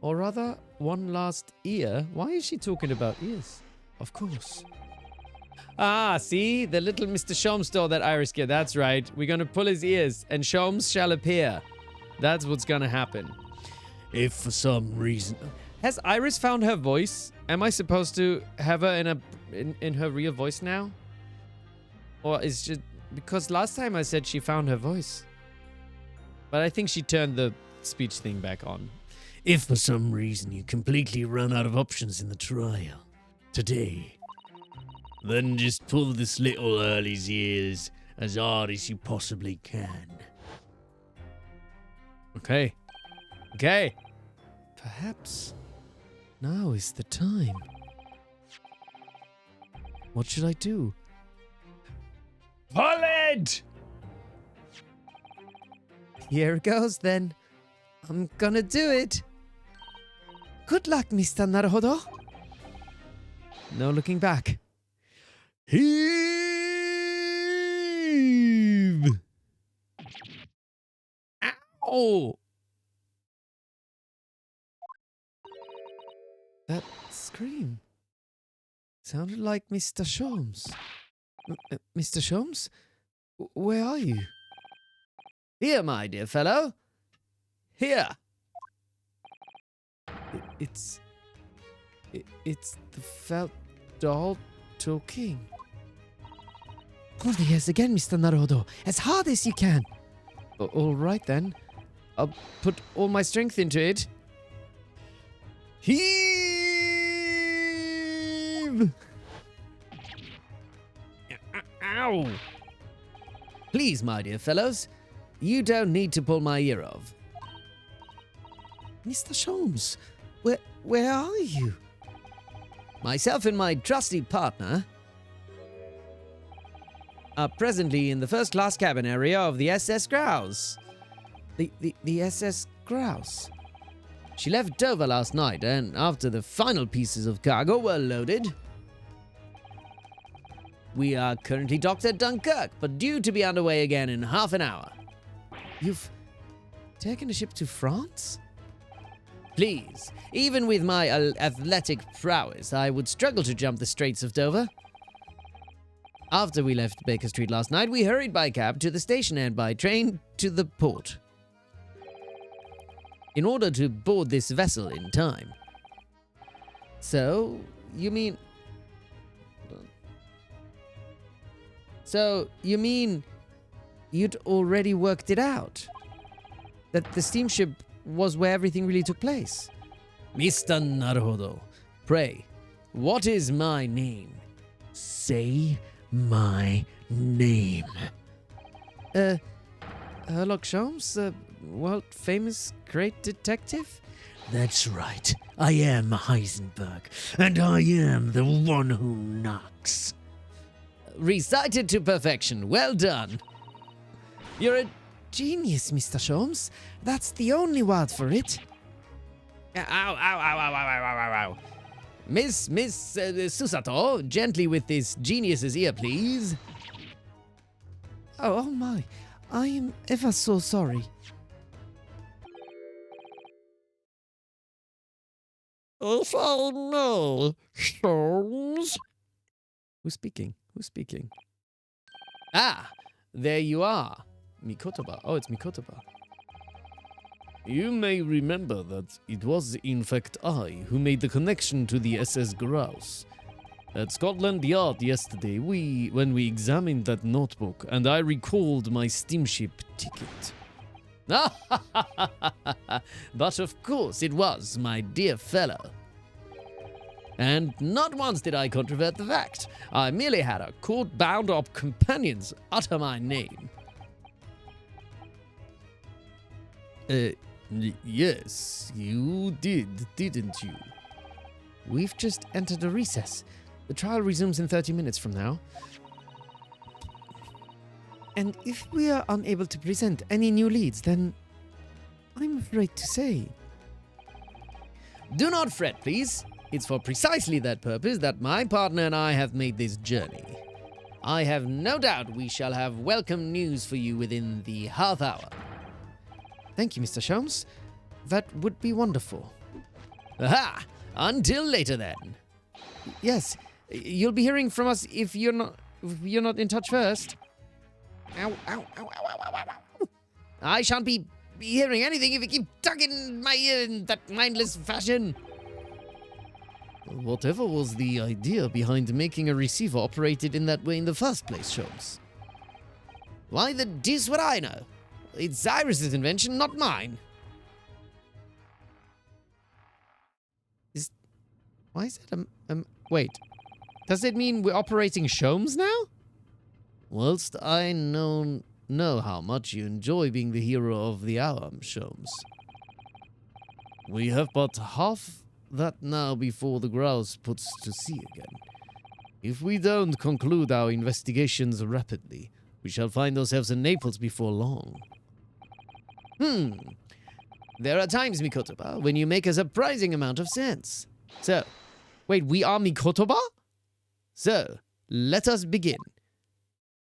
Or rather, one last ear. Why is she talking about ears? Of course. Ah, see? The little Mr. Sholmes stole that Iris gear. That's right. We're going to pull his ears, and Sholmes shall appear. That's what's going to happen. If for some reason... Has Iris found her voice? Am I supposed to have her in her real voice now? Or is just... Because last time I said she found her voice. But I think she turned the speech thing back on. If for some reason you completely run out of options in the trial today, then just pull this little Early's ears as hard as you possibly can. Okay. Okay. Perhaps now is the time. What should I do? Pull it! Here goes then. I'm gonna do it. Good luck, Mr. Naruhodo. No looking back. Heave! Ow! That scream sounded like Mr. Sholmes. Mr. Sholmes? Where are you? Here, my dear fellow. Here. It's the felt doll talking. Hold the ears again, Mr. Naruhodo. As hard as you can. All right, then. I'll put all my strength into it. Heave! Ow! Please, my dear fellows, you don't need to pull my ear off. Mr. Sholmes, where are you? Myself and my trusty partner are presently in the first-class cabin area of the SS Grouse. The SS Grouse? She left Dover last night, and after the final pieces of cargo were loaded, we are currently docked at Dunkirk, but due to be underway again in half an hour. You've taken a ship to France? Please, even with my athletic prowess, I would struggle to jump the Straits of Dover. After we left Baker Street last night, we hurried by cab to the station and by train to the port, in order to board this vessel in time. So, you mean you'd already worked it out? That the steamship was where everything really took place? Mr. Naruhodo, pray, what is my name? Say my name. Sherlock Sholmes, world famous great detective? That's right. I am Heisenberg, and I am the one who knocks. Recited to perfection. Well done. You're a Genius, Mr. Sholmes. That's the only word for it. Ow, ow, ow, ow, ow, ow, ow, ow, ow. Miss Susato, gently with this genius's ear, please. Oh my. I am ever so sorry. If I may, Sholmes. Who's speaking? Who's speaking? Ah, there you are. Mikotoba. Oh, it's Mikotoba. You may remember that it was in fact I who made the connection to the SS Grouse. At Scotland Yard yesterday, when we examined that notebook, and I recalled my steamship ticket. But of course it was, my dear fellow. And not once did I controvert the fact. I merely had a court-bound of companions utter my name. Yes, you did, didn't you? We've just entered a recess. The trial resumes in 30 minutes from now. And if we are unable to present any new leads, then I'm afraid to say. Do not fret, please. It's for precisely that purpose that my partner and I have made this journey. I have no doubt we shall have welcome news for you within the half hour. Thank you, Mr. Sholmes. That would be wonderful. Aha! Until later then. Yes, you'll be hearing from us if you're not in touch first. Ow, ow, ow, ow, ow, ow, ow. I shan't be hearing anything if you keep tugging my ear in that mindless fashion. Whatever was the idea behind making a receiver operated in that way in the first place, Sholmes? Why the deuce would I know? It's Iris's invention, not mine. Why is that wait. Does it mean we're operating Sholmes now? Whilst I know how much you enjoy being the hero of the hour, Sholmes. We have but half that now before the grouse puts to sea again. If we don't conclude our investigations rapidly, we shall find ourselves in Naples before long. There are times, Mikotoba, when you make a surprising amount of sense. So, wait, we are Mikotoba? So, let us begin.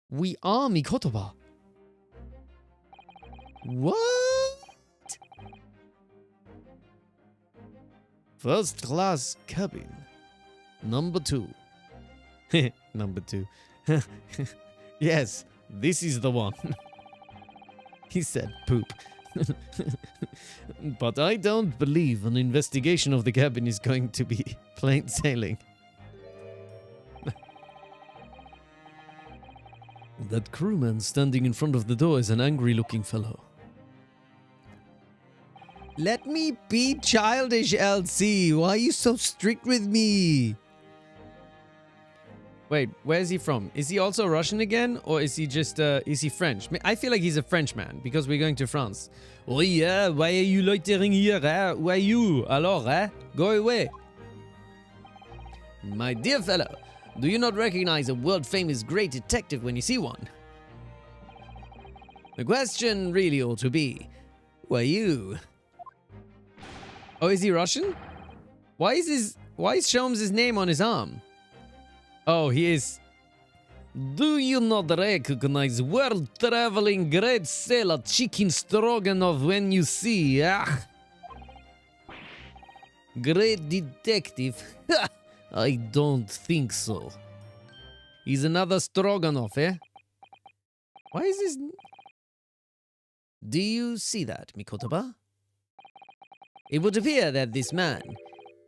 We are Mikotoba. What? First class cabin. Number 2. Number 2. Yes, this is the one. He said poop. But I don't believe an investigation of the cabin is going to be plain sailing. That crewman standing in front of the door is an angry-looking fellow. Let me be childish, LC. Why are you so strict with me? Wait, where is he from? Is he also Russian again? Or is he just, is he French? I feel like he's a Frenchman, because we're going to France. Oh yeah, why are you loitering here, eh? Who are you? Alors, eh? Go away. My dear fellow, do you not recognize a world-famous great detective when you see one? The question really ought to be, who are you? Oh, is he Russian? Why is Sholmes' name on his arm? Oh, he is. Do you not recognize world-traveling great sailor Chicken Stroganoff when you see, ah? Great detective? I don't think so. He's another Stroganoff, eh? Why is this... Do you see that, Mikotoba? It would appear that this man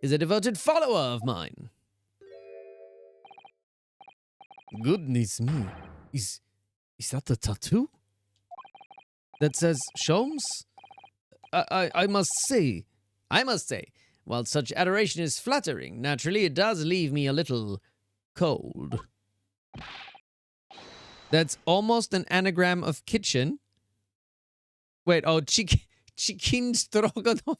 is a devoted follower of mine. Goodness me. Is that the tattoo? That says Sholmes? I must say, while such adoration is flattering, naturally it does leave me a little cold. That's almost an anagram of kitchen. Wait, oh, chicken stroganoff.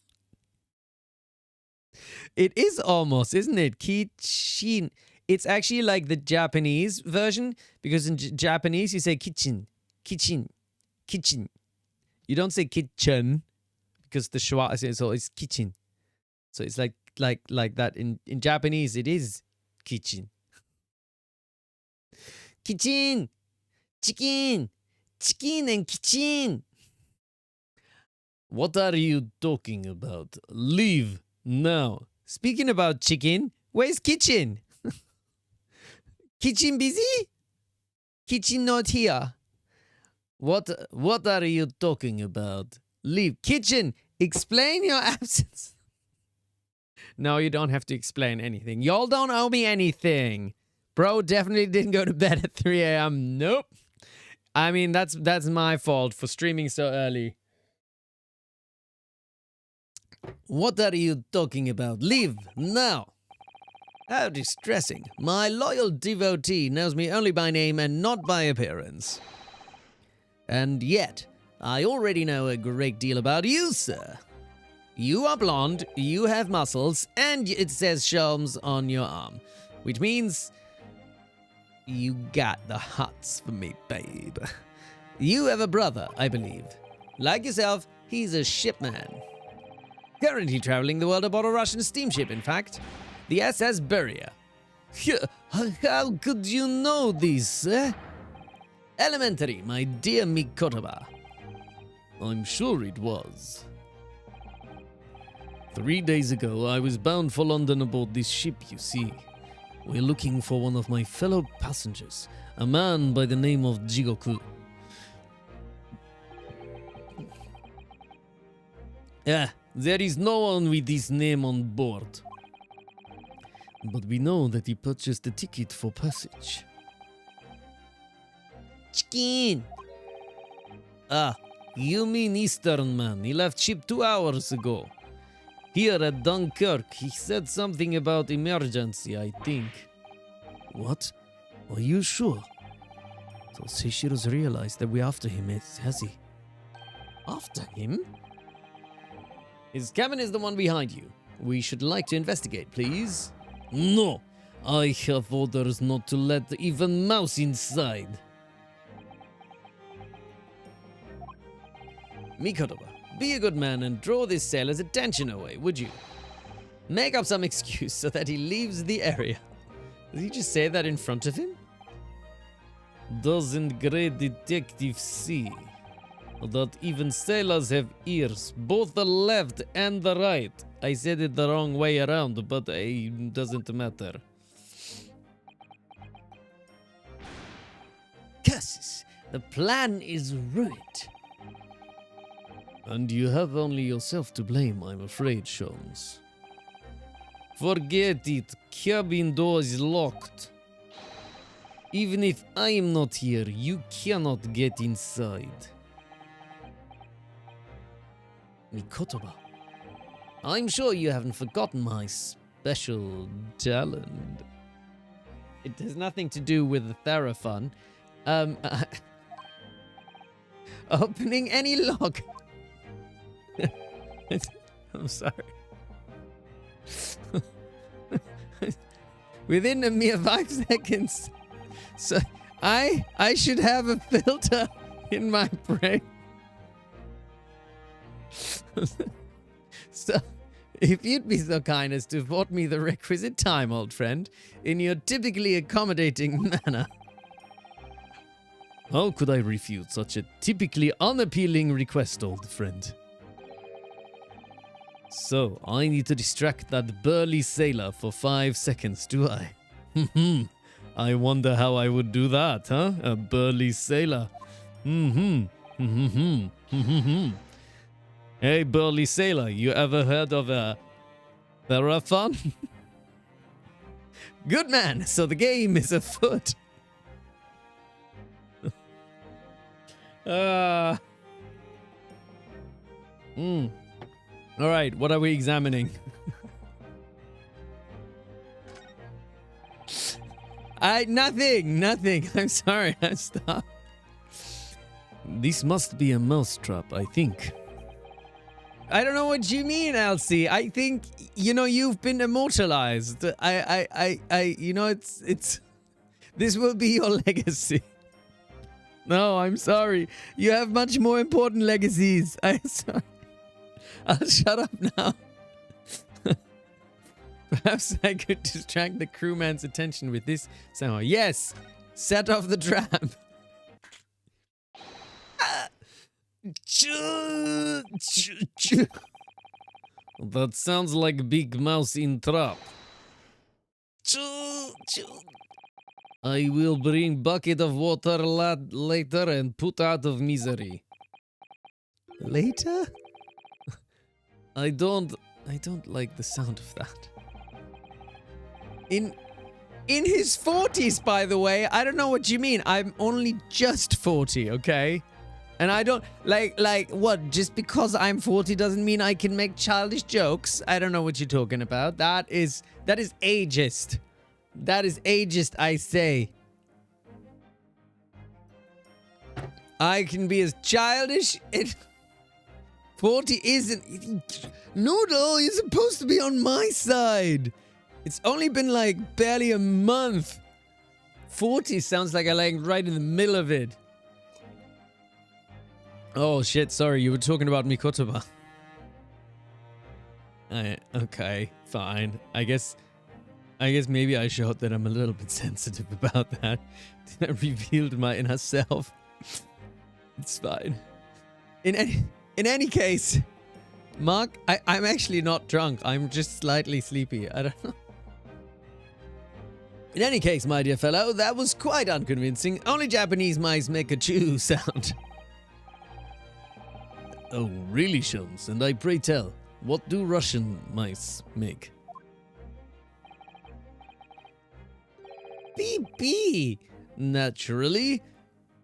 It is almost, isn't it? Kitchen. It's actually like the Japanese version, because in Japanese you say kitchen, kitchen, kitchen. You don't say kitchen, because the schwa is always kitchen. So it's like that. In Japanese it is kitchen. Kitchen, chicken, Chicken and kitchen. What are you talking about? Leave now. Speaking about chicken, where's kitchen? Kitchen busy? Kitchen not here. What are you talking about? Leave. Kitchen, explain your absence. No, you don't have to explain anything. Y'all don't owe me anything. Bro definitely didn't go to bed at 3 a.m. Nope. I mean, that's my fault for streaming so early. What are you talking about? Leave now. How distressing. My loyal devotee knows me only by name and not by appearance. And yet, I already know a great deal about you, sir. You are blonde, you have muscles, and it says Sholmes on your arm. Which means you got the hots for me, babe. You have a brother, I believe. Like yourself, he's a shipman. Currently traveling the world aboard a Russian steamship, in fact. The SS Beria. How could you know this, eh? Elementary, my dear Mikotoba. I'm sure it was. 3 days ago, I was bound for London aboard this ship, you see. We're looking for one of my fellow passengers, a man by the name of Jigoku. There is no one with this name on board. But we know that he purchased a ticket for passage. Chicken. You mean Eastern man. He left ship 2 hours ago. Here at Dunkirk, he said something about emergency, I think. What? Are you sure? So Seishiro's realized that we're after him, has he? After him? His cabin is the one behind you. We should like to investigate, please. No. I have orders not to let even mouse inside. Mikotoba, be a good man and draw this sailor's attention away, would you? Make up some excuse so that he leaves the area. Did he just say that in front of him? Doesn't great detective see that even sailors have ears, both the left and the right? I said it the wrong way around, but it doesn't matter. Curses! The plan is ruined. And you have only yourself to blame, I'm afraid, Sholmes. Forget it. Cabin door is locked. Even if I am not here, you cannot get inside. Mikotoba, I'm sure you haven't forgotten my special talent. It has nothing to do with the Therafun. Opening any lock. I'm sorry. Within a mere 5 seconds. So I should have a filter in my brain. So if you'd be so kind as to afford me the requisite time, old friend, in your typically accommodating manner. How could I refuse such a typically unappealing request, old friend? So, I need to distract that burly sailor for 5 seconds, do I? I wonder how I would do that, huh? A burly sailor. Hey, burly sailor, you ever heard of a Therafun? Good man, so the game is afoot. All right, what are we examining? Nothing. I'm sorry, I stopped. This must be a mousetrap, I think. I don't know what you mean, Elsie. I think, you've been immortalized. It's this will be your legacy. No, I'm sorry. You have much more important legacies. I'm sorry. I'll shut up now. Perhaps I could distract the crewman's attention with this somehow. Yes! Set off the trap. That sounds like Big Mouse in trap. I will bring bucket of water later and put out of misery. Later? I don't like the sound of that. In his 40s, by the way. I don't know what you mean. I'm only just 40, okay? And I don't like what? Just because I'm 40 doesn't mean I can make childish jokes. I don't know what you're talking about. That is ageist. That is ageist, I say. I can be as childish. 40 isn't. Noodle, you're supposed to be on my side. It's only been like barely a month. 40 sounds like I like right in the middle of it. Oh shit, sorry, you were talking about Mikotoba. Okay, fine. I guess maybe I showed that I'm a little bit sensitive about that. I revealed my inner self. It's fine. In any case, Mark, I'm actually not drunk. I'm just slightly sleepy. I don't know. In any case, my dear fellow, that was quite unconvincing. Only Japanese mice make a chew sound. Oh, really, Sholmes? And I pray tell, what do Russian mice make? BB! Naturally.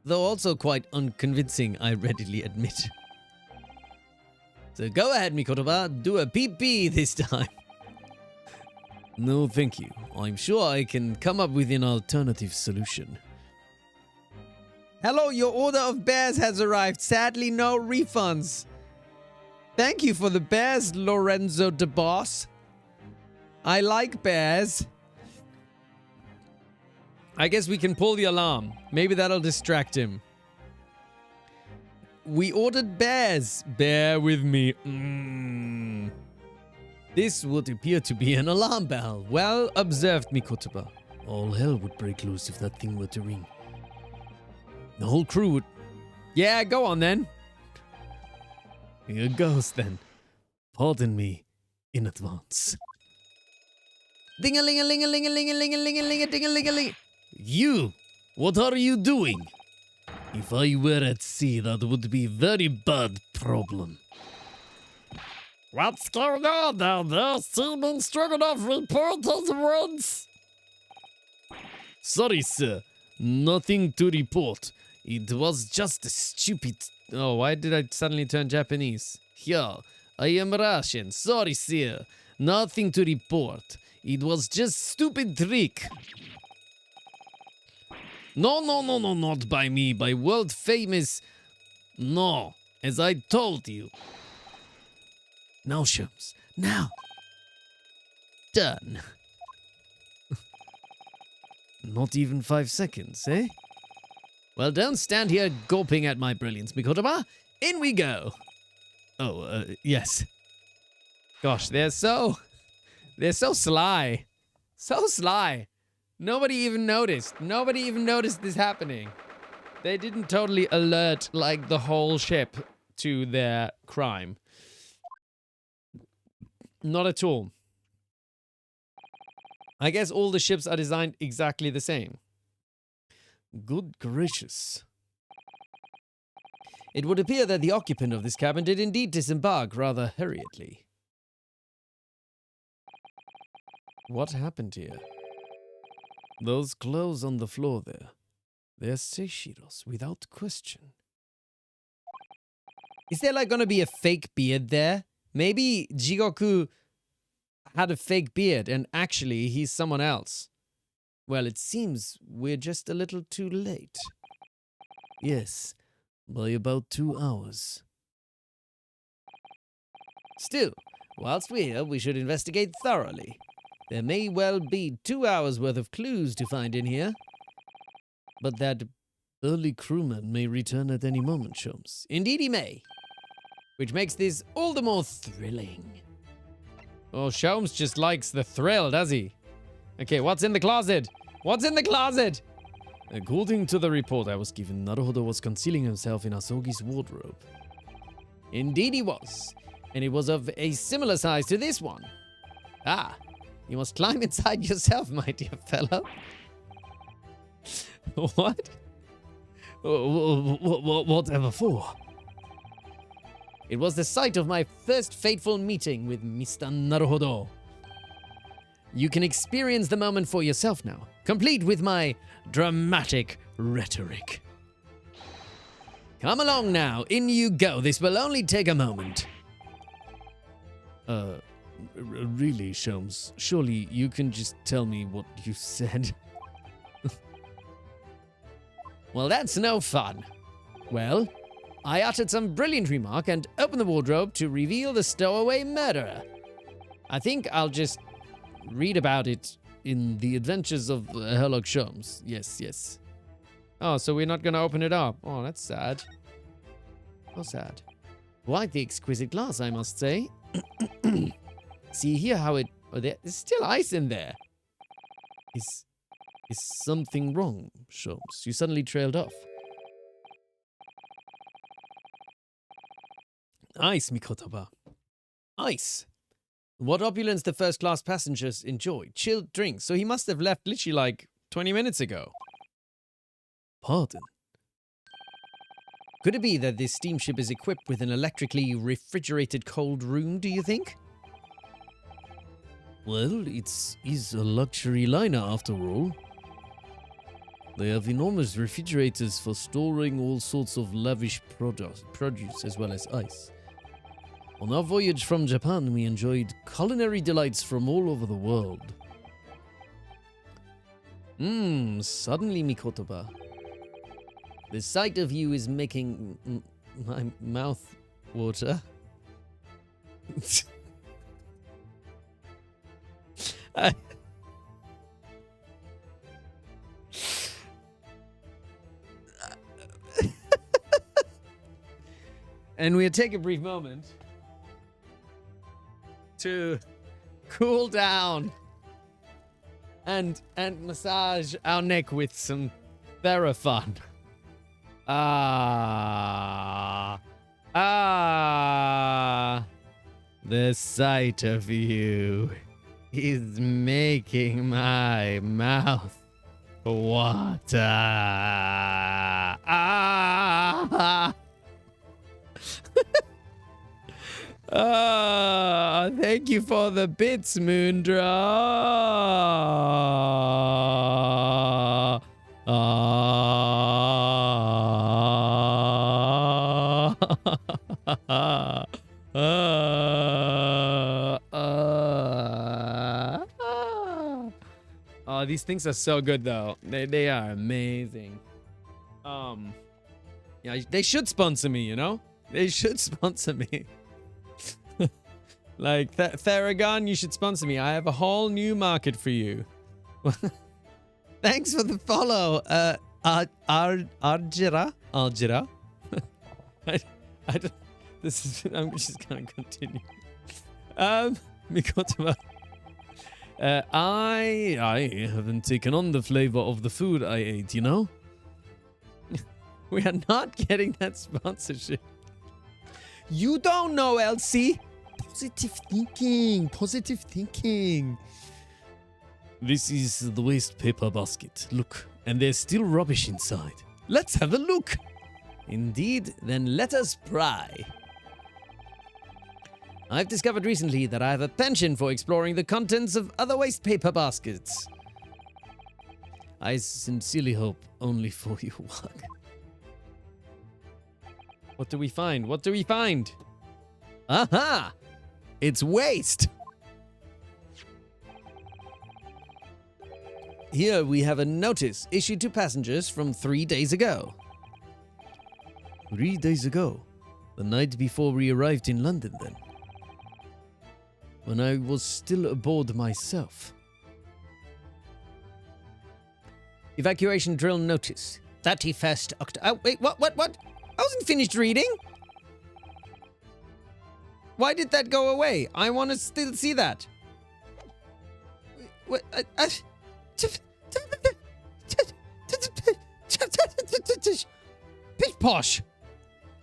Though also quite unconvincing, I readily admit. So go ahead, Mikotoba, do a PP this time. No, thank you. I'm sure I can come up with an alternative solution. Hello, your order of bears has arrived. Sadly, no refunds. Thank you for the bears, Lorenzo de Boss. I like bears. I guess we can pull the alarm. Maybe that'll distract him. We ordered bears. Bear with me. This would appear to be an alarm bell. Well observed, Mikotoba. All hell would break loose if that thing were to ring. The whole crew would... Yeah, go on then. Here goes then. Pardon me in advance. Ding-a-ling-a-ling-a-ling-a-ling-a-ling-a-ling-a-ling-a-ding-a-ling-a-ling. You! What are you doing? If I were at sea, that would be very bad problem. What's going on down there? Seaman Stroganoff reported once. Sorry, sir. Nothing to report. It was just a stupid... Oh, why did I suddenly turn Japanese? Here, I am Russian. Sorry, sir. Nothing to report. It was just stupid trick. No, not by me. By world famous... No, as I told you. Now, Sholmes. Now. Done. Not even 5 seconds, eh? Well, don't stand here gulping at my brilliance, Mikotoba. In we go. Oh, yes. Gosh, they're so sly. So sly. Nobody even noticed. Nobody even noticed this happening. They didn't totally alert, like, the whole ship to their crime. Not at all. I guess all the ships are designed exactly the same. Good gracious. It would appear that the occupant of this cabin did indeed disembark rather hurriedly. What happened here? Those clothes on the floor there. They're Seishiro's, without question. Is there like gonna be a fake beard there? Maybe Jigoku had a fake beard and actually he's someone else. Well, it seems we're just a little too late. Yes, by about 2 hours. Still, whilst we're here, we should investigate thoroughly. There may well be 2 hours worth of clues to find in here. But that early crewman may return at any moment, Sholmes. Indeed he may. Which makes this all the more thrilling. Oh, Sholmes just likes the thrill, does he? Okay, what's in the closet? What's in the closet? According to the report I was given, Naruhodo was concealing himself in Asogi's wardrobe. Indeed he was. And it was of a similar size to this one. Ah, you must climb inside yourself, my dear fellow. What? Whatever for? It was the site of my first fateful meeting with Mr. Naruhodo. You can experience the moment for yourself now, complete with my dramatic rhetoric. Come along now, in you go. This will only take a moment. Really, Sholmes, surely you can just tell me what you said. Well, that's no fun. Well, I uttered some brilliant remark and opened the wardrobe to reveal the stowaway murderer. I think I'll just read about it in The Adventures of Sherlock Sholmes. Yes, yes. Oh, so we're not going to open it up. Oh, that's sad. How sad. Quite the exquisite glass, I must say. See here how it... Oh, there's still ice in there. Is something wrong, Sholmes? You suddenly trailed off. Ice, Mikotaba. Ice. What opulence the first-class passengers enjoy. Chilled drinks. So he must have left literally like 20 minutes ago. Pardon? Could it be that this steamship is equipped with an electrically refrigerated cold room, do you think? Well, it is a luxury liner after all. They have enormous refrigerators for storing all sorts of lavish produce as well as ice. On our voyage from Japan, we enjoyed culinary delights from all over the world. Suddenly, Mikotoba. The sight of you is making my mouth water. And we'll take a brief moment to cool down and massage our neck with some Therafun. The sight of you is making my mouth water. Thank you for the bits, Moondra. Oh, these things are so good, though. They are amazing. Yeah, they should sponsor me, you know? They should sponsor me. Like, Theragon, you should sponsor me. I have a whole new market for you. Thanks for the follow, Arjira. I don't, I'm just gonna continue. Mikotama. I haven't taken on the flavor of the food I ate, you know? We are not getting that sponsorship. You don't know, Elsie. Positive thinking. Positive thinking. This is the waste paper basket. Look, and there's still rubbish inside. Let's have a look. Indeed, then let us pry. I've discovered recently that I have a penchant for exploring the contents of other waste paper baskets. I sincerely hope only for your work. What do we find? What do we find? Aha! It's waste! Here we have a notice issued to passengers from 3 days ago. 3 days ago? The night before we arrived in London, then? When I was still aboard myself. Evacuation drill notice. 31st October. Oh, wait, what? I wasn't finished reading. Why did that go away? I want to still see that. What? Pish posh.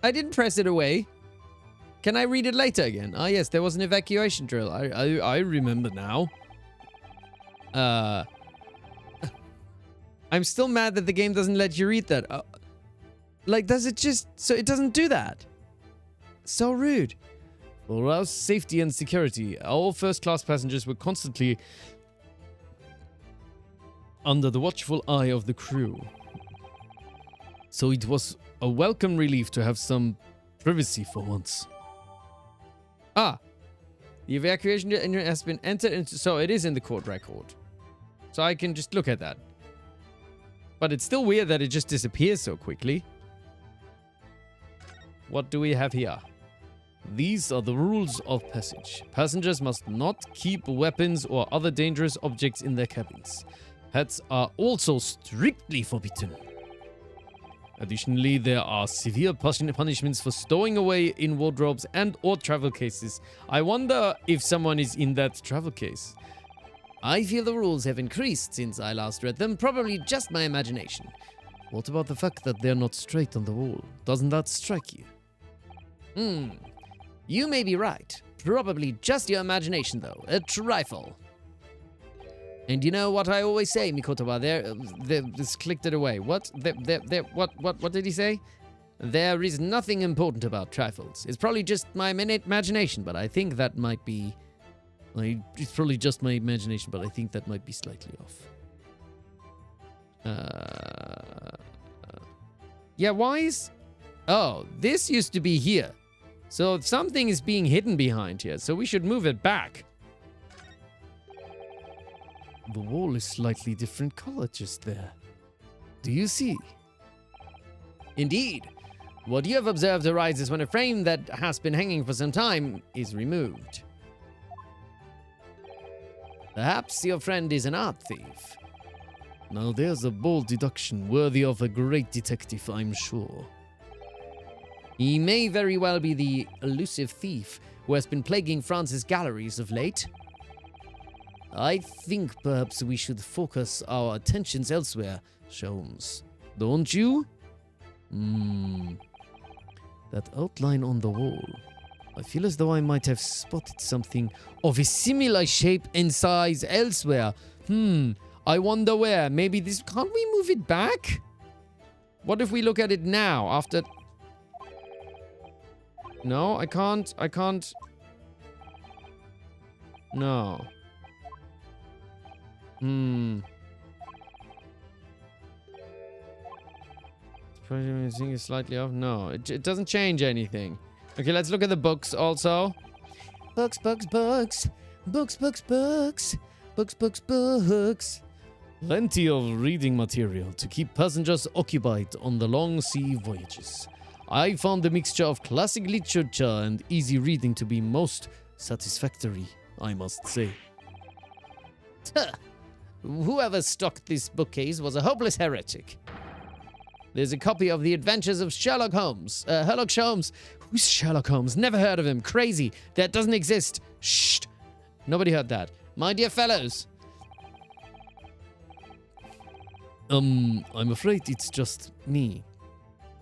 I didn't press it away. Can I read it later again? Ah, yes, there was an evacuation drill. I remember now. I'm still mad that the game doesn't let you read that. Like, does it just... So it doesn't do that? So rude. For our safety and security, all first-class passengers were constantly under the watchful eye of the crew. So it was a welcome relief to have some privacy for once. Ah. The evacuation has been entered into... So it is in the court record. So I can just look at that. But it's still weird that it just disappears so quickly. What do we have here? These are the rules of passage. Passengers must not keep weapons or other dangerous objects in their cabins. Pets are also strictly forbidden. Additionally, there are severe punishments for stowing away in wardrobes and or travel cases. I wonder if someone is in that travel case. I feel the rules have increased since I last read them. Probably just my imagination. What about the fact that they're not straight on the wall? Doesn't that strike you? You may be right. Probably just your imagination, though. A trifle. And you know what I always say, Mikotowa? Just clicked it away. What? What did he say? There is nothing important about trifles. It's probably just my imagination, but I think that might be... It's probably just my imagination, but I think that might be slightly off. Yeah, why is... Oh, this used to be here. So something is being hidden behind here, so we should move it back. The wall is slightly different color just there. Do you see? Indeed. What you have observed arises when a frame that has been hanging for some time is removed. Perhaps your friend is an art thief. Now there's a bold deduction worthy of a great detective, I'm sure. He may very well be the elusive thief who has been plaguing France's galleries of late. I think perhaps we should focus our attentions elsewhere, Sholmes. Don't you? That outline on the wall. I feel as though I might have spotted something of a similar shape and size elsewhere. I wonder where. Maybe this... Can't we move it back? What if we look at it now after... No, I can't. No. Thing is slightly off. No, it doesn't change anything. Okay, let's look at the books also. Books. Plenty of reading material to keep passengers occupied on the long sea voyages. I found the mixture of classic literature and easy reading to be most satisfactory, I must say. Whoever stocked this bookcase was a hopeless heretic. There's a copy of The Adventures of Sherlock Holmes. Sherlock Holmes. Who's Sherlock Holmes? Never heard of him. Crazy. That doesn't exist. Shh. Nobody heard that. My dear fellows. I'm afraid it's just me.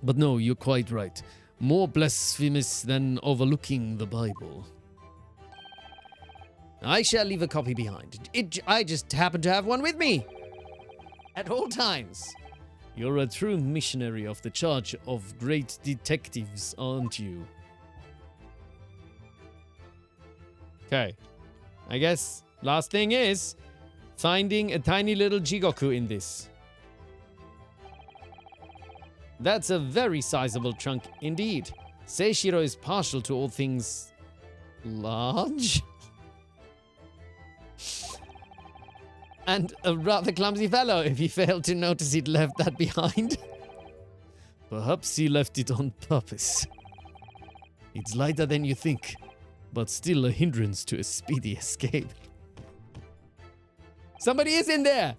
But no, you're quite right. More blasphemous than overlooking the Bible. I shall leave a copy behind. I just happen to have one with me. At all times. You're a true missionary of the charge of great detectives, aren't you? Okay. I guess last thing is finding a tiny little Jigoku in this. That's a very sizable chunk indeed. Seishiro is partial to all things large. And a rather clumsy fellow if he failed to notice he'd left that behind. Perhaps he left it on purpose. It's lighter than you think, but still a hindrance to a speedy escape. Somebody is in there!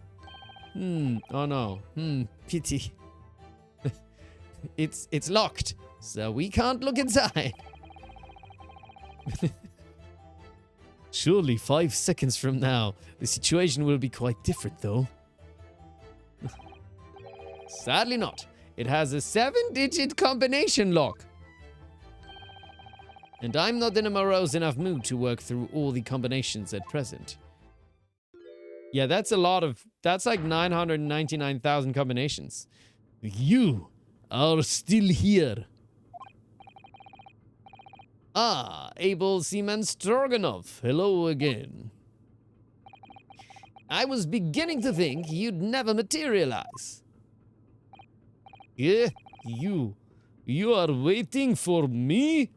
Oh no. Pity. It's locked, so we can't look inside. Surely 5 seconds from now, the situation will be quite different, though. Sadly not. It has a 7-digit combination lock. And I'm not in a morose enough mood to work through all the combinations at present. Yeah, that's a lot of... That's like 999,000 combinations. You are still here. Ah, Abel Seaman Stroganoff. Hello again. I was beginning to think you'd never materialize. Yeah, you are waiting for me?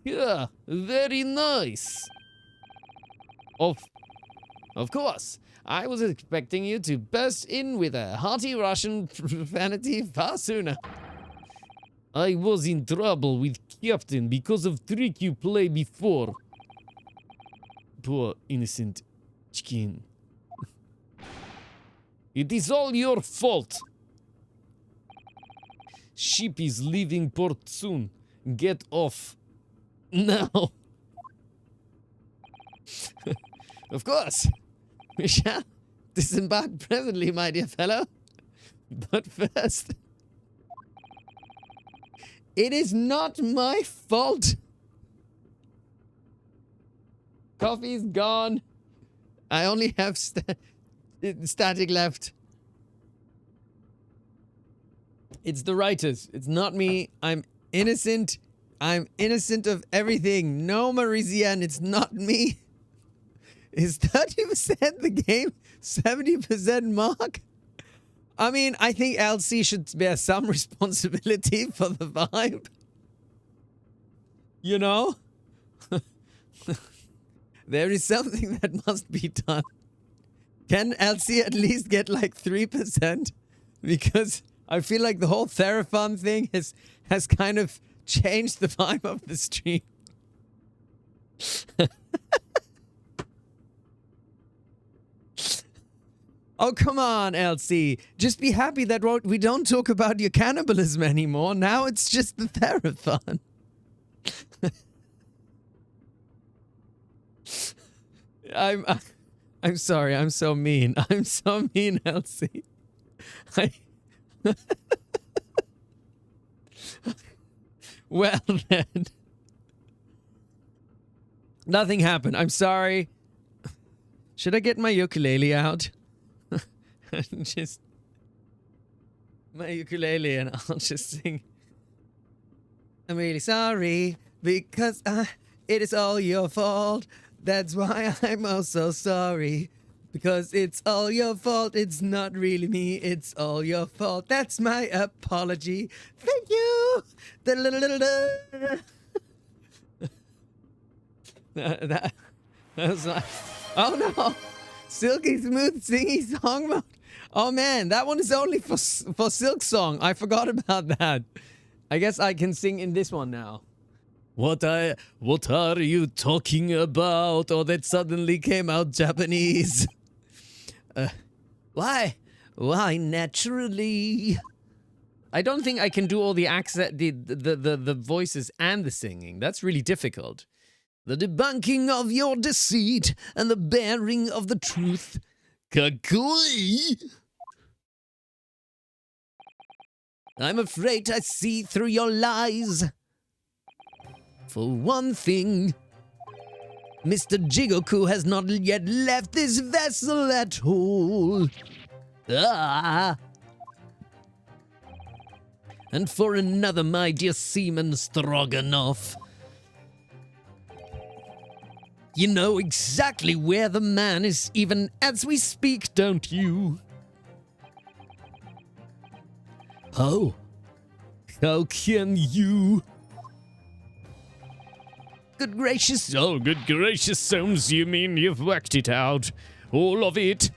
Yeah, very nice. Of course, I was expecting you to burst in with a hearty Russian profanity far sooner. I was in trouble with Captain because of trick you played before. Poor innocent chicken. It is all your fault. Ship is leaving port soon. Get off. Now. Of course. We shall disembark presently, my dear fellow. But first... It is not my fault. Coffee's gone. I only have static left. It's the writers. It's not me. I'm innocent. I'm innocent of everything. No, Marisian, it's not me. Is 30% the game? 70% Mark? I mean, I think LC should bear some responsibility for the vibe. You know? There is something that must be done. Can LC at least get like 3%? Because I feel like the whole Theraphon thing has kind of changed the vibe of the stream. Oh, come on, LC. Just be happy that we don't talk about your cannibalism anymore. Now it's just the Theraphon. I'm sorry. I'm so mean. I'm so mean, LC. Well, then. Nothing happened. I'm sorry. Should I get my ukulele out? Just my ukulele and I'll just sing. I'm really sorry because it is all your fault. That's why I'm oh so sorry. Because it's all your fault. It's not really me. It's all your fault. That's my apology. Thank you. That was like, oh no. Silky smooth singy song mode. Oh man, that one is only for Silk Song. I forgot about that. I guess I can sing in this one now. What are you talking about? Oh, that suddenly came out Japanese. Why? Why naturally? I don't think I can do all the accent, the voices and the singing. That's really difficult. The debunking of your deceit and the bearing of the truth. Kakui! I'm afraid I see through your lies. For one thing, Mr. Jigoku has not yet left this vessel at all. Ah! And for another, my dear Seaman Stroganoff, you know exactly where the man is even as we speak, don't you? Oh, how can you? Good gracious. Oh, good gracious, Soames, you mean you've worked it out? All of it?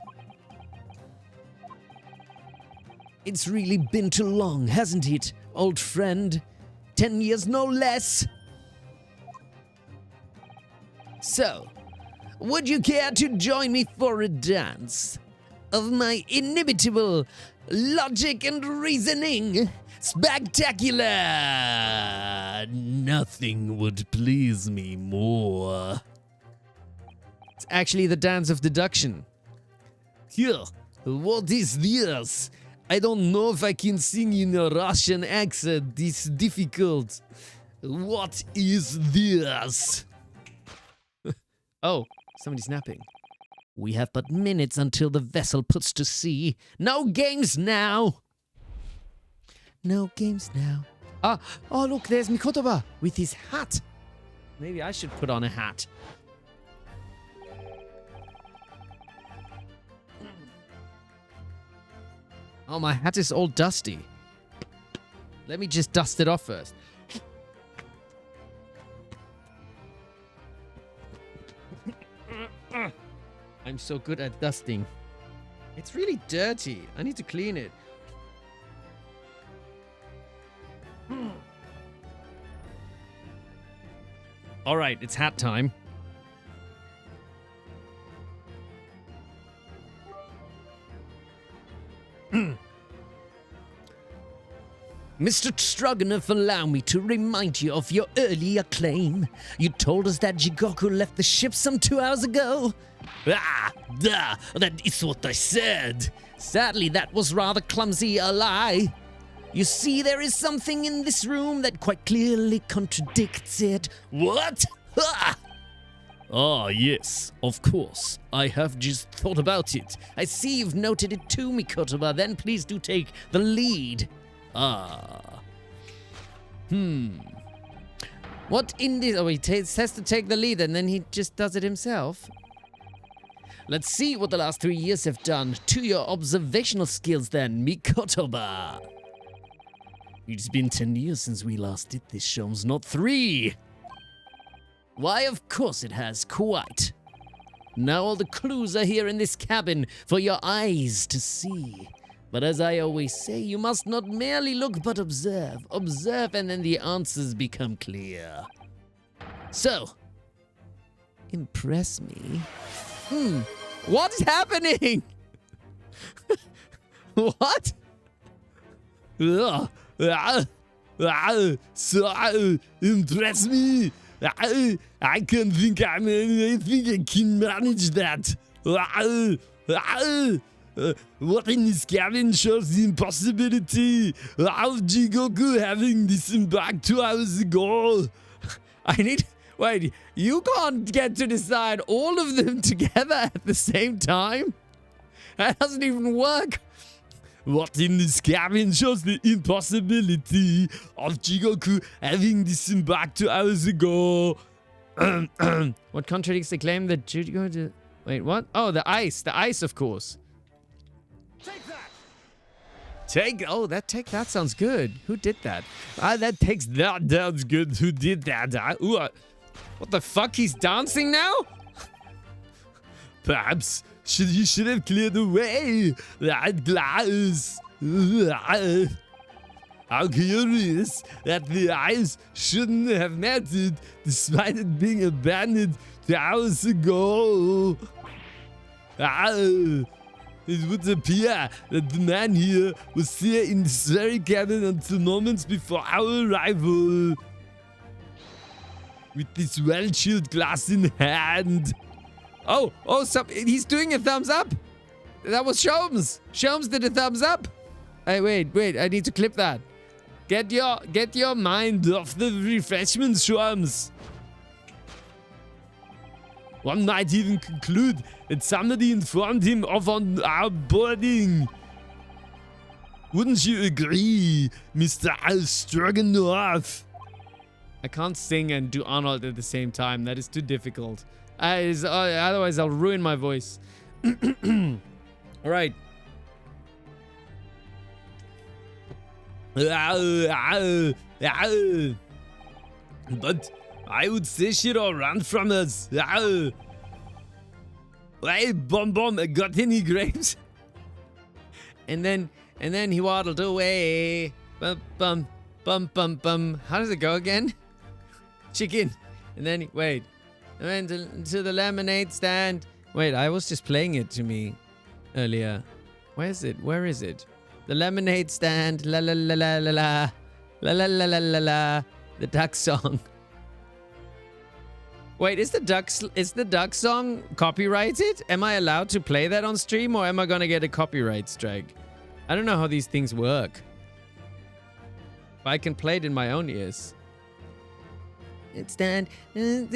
It's really been too long, hasn't it, old friend? 10 years, no less. So, would you care to join me for a dance of my inimitable logic and reasoning? Spectacular! Nothing would please me more. It's actually the dance of deduction. Here, what is this? I don't know if I can sing in a Russian accent. It's difficult. What is this? Oh, somebody's napping. We have but minutes until the vessel puts to sea. No games now! No games now. Ah, oh look, there's Mikotoba with his hat. Maybe I should put on a hat. Oh, my hat is all dusty. Let me just dust it off first. I'm so good at dusting. It's really dirty. I need to clean it. All right, it's hat time. Mr. Stroganoff, allow me to remind you of your earlier claim. You told us that Jigoku left the ship some 2 hours ago. That is what I said. Sadly, that was rather clumsy a lie. You see, there is something in this room that quite clearly contradicts it. What? Ah, yes, of course. I have just thought about it. I see you've noted it too, Mikotoba. Then please do take the lead. What in this? Oh, he has to take the lead and then he just does it himself. Let's see what the last 3 years have done to your observational skills then, Mikotoba. It's been 10 years since we last did this, Sholmes, not 3. Why, of course it has, quite. Now all the clues are here in this cabin for your eyes to see. But as I always say, you must not merely look but observe. Observe and then the answers become clear. So, impress me. What's happening? What? So, impress me. I can think I think I can manage that. What in this cabin shows the impossibility of Jigoku having disembarked 2 hours ago. Wait, you can't get to decide all of them together at the same time? That doesn't even work. What in this cabin shows the impossibility of Jigoku having disembarked 2 hours ago. What contradicts the claim that Jigoku... Wait, what? Oh, the ice. The ice, of course. Take that! Take that sounds good. Who did that? That sounds good. Who did that? What the fuck? He's dancing now? Perhaps you should have cleared away that glass. How curious that the ice shouldn't have mattered despite it being abandoned 2 hours ago. It would appear that the man here was here in this very cabin until moments before our arrival. With this well-chilled glass in hand. He's doing a thumbs up. That was Sholmes. Sholmes did a thumbs up. Hey, wait, I need to clip that. Get your mind off the refreshments, Sholmes. One might even conclude that somebody informed him of our boarding. Wouldn't you agree, Mr. Stroganoff? I can't sing and do Arnold at the same time. That is too difficult. Otherwise, I'll ruin my voice. All right. But I would say she'll run from us. Hey, Bomb, got any grapes? And then he waddled away. Bum, bum, bum, bum, bum. How does it go again? Chicken. And then, wait. I went to the lemonade stand. Wait, I was just playing it to me earlier. Where is it? The lemonade stand. La la la la la la. La la la la la la. The duck song. Wait, is the duck song copyrighted? Am I allowed to play that on stream or am I gonna get a copyright strike? I don't know how these things work. But I can play it in my own ears. Stand. You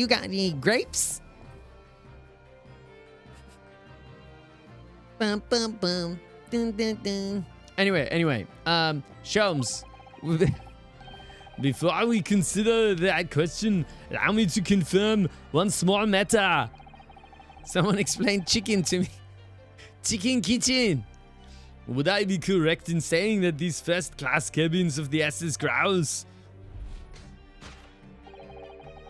got any grapes? Bum bum bum. Dun dun dun. Anyway, Sholmes. Before we consider that question, allow me to confirm one small matter. Someone explain chicken to me. Chicken kitchen. Would I be correct in saying that these first-class cabins of the SS Grouse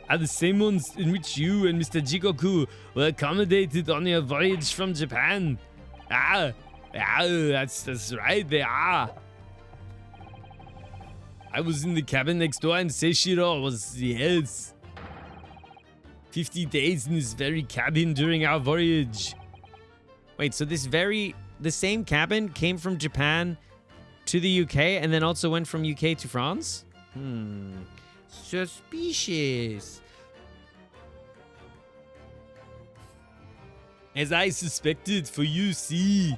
are the same ones in which you and Mr. Jigoku were accommodated on your voyage from Japan? That's right, they are. I was in the cabin next door and Seishiro was, yes, 50 days in this very cabin during our voyage. Wait, so the same cabin came from Japan to the UK and then also went from UK to France? Suspicious. As I suspected, for you, see.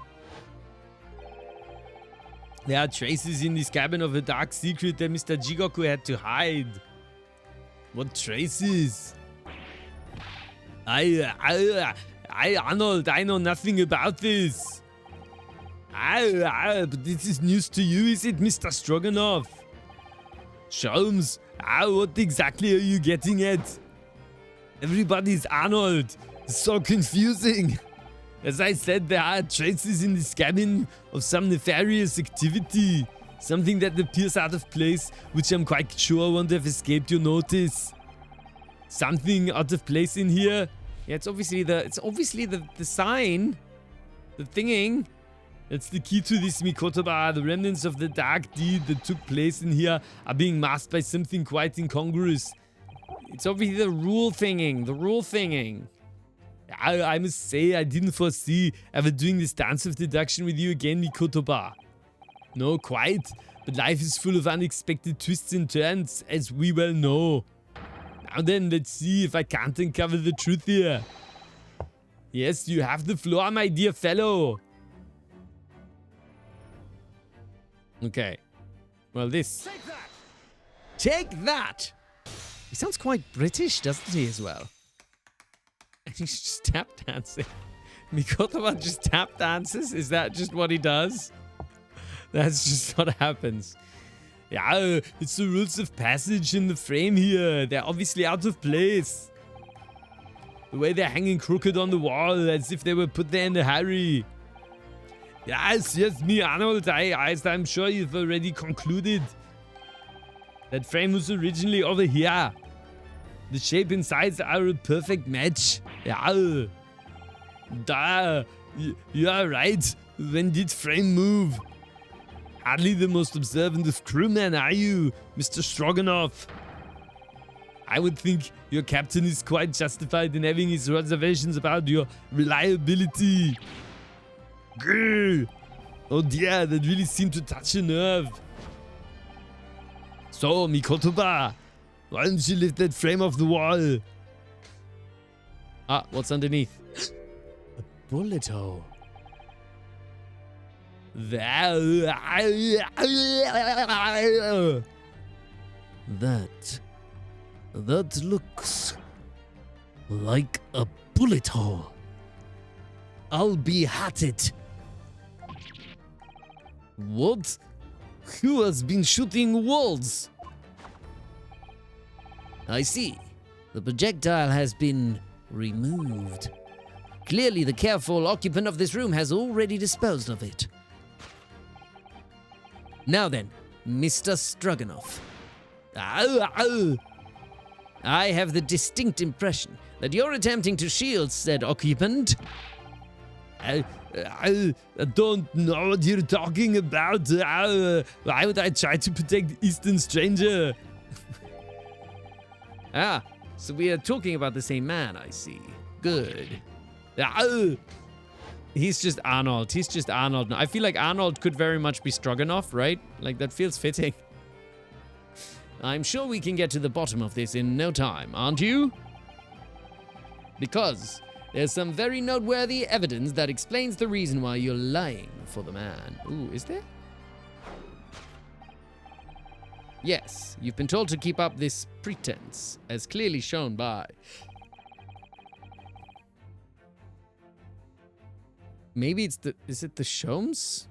There are traces in this cabin of a dark secret that Mr. Jigoku had to hide. What traces? Arnold, I know nothing about this. But this is news to you, is it, Mr. Stroganoff? Sholmes, what exactly are you getting at? Everybody's Arnold. It's so confusing. As I said, there are traces in this cabin of some nefarious activity. Something that appears out of place, which I'm quite sure won't have escaped your notice. Something out of place in here. Yeah, it's obviously the sign. The thinging. That's the key to this, Mikotoba. The remnants of the dark deed that took place in here are being masked by something quite incongruous. It's obviously the rule thinging. I must say, I didn't foresee ever doing this dance of deduction with you again, Mikotoba. No, quite. But life is full of unexpected twists and turns, as we well know. Now then, let's see if I can't uncover the truth here. Yes, you have the floor, my dear fellow. Okay. Well, this. Take that! Take that! He sounds quite British, doesn't he, as well? And he's just tap dancing. Mikotoba just tap dances? Is that just what he does? That's just what happens. Yeah, it's the rules of passage in the frame here. They're obviously out of place. The way they're hanging crooked on the wall, as if they were put there in a hurry. Yes, me, Arnold. As I'm sure you've already concluded. That frame was originally over here. The shape and size are a perfect match. Yeah. Duh. You are right. When did frame move? Hardly the most observant of crewmen, are you, Mr. Stroganoff? I would think your captain is quite justified in having his reservations about your reliability. Grr. Oh dear, that really seemed to touch a nerve. So, Mikotoba, why don't you lift that frame off the wall? Ah, what's underneath? A bullet hole. That looks like a bullet hole. I'll be at it. What? Who has been shooting walls? I see. The projectile has been removed. Clearly, the careful occupant of this room has already disposed of it. Now then, Mr. Stroganoff. I have the distinct impression that you're attempting to shield said occupant. I don't know what you're talking about. Why would I try to protect Eastern Stranger? Ah, so we are talking about the same man, I see. Good. He's just Arnold. I feel like Arnold could very much be Stroganoff, right? Like, that feels fitting. I'm sure we can get to the bottom of this in no time, aren't you? Because there's some very noteworthy evidence that explains the reason why you're lying for the man. Ooh, is there? Yes, you've been told to keep up this pretense, as clearly shown by... Maybe it's the... Is it the Shomes?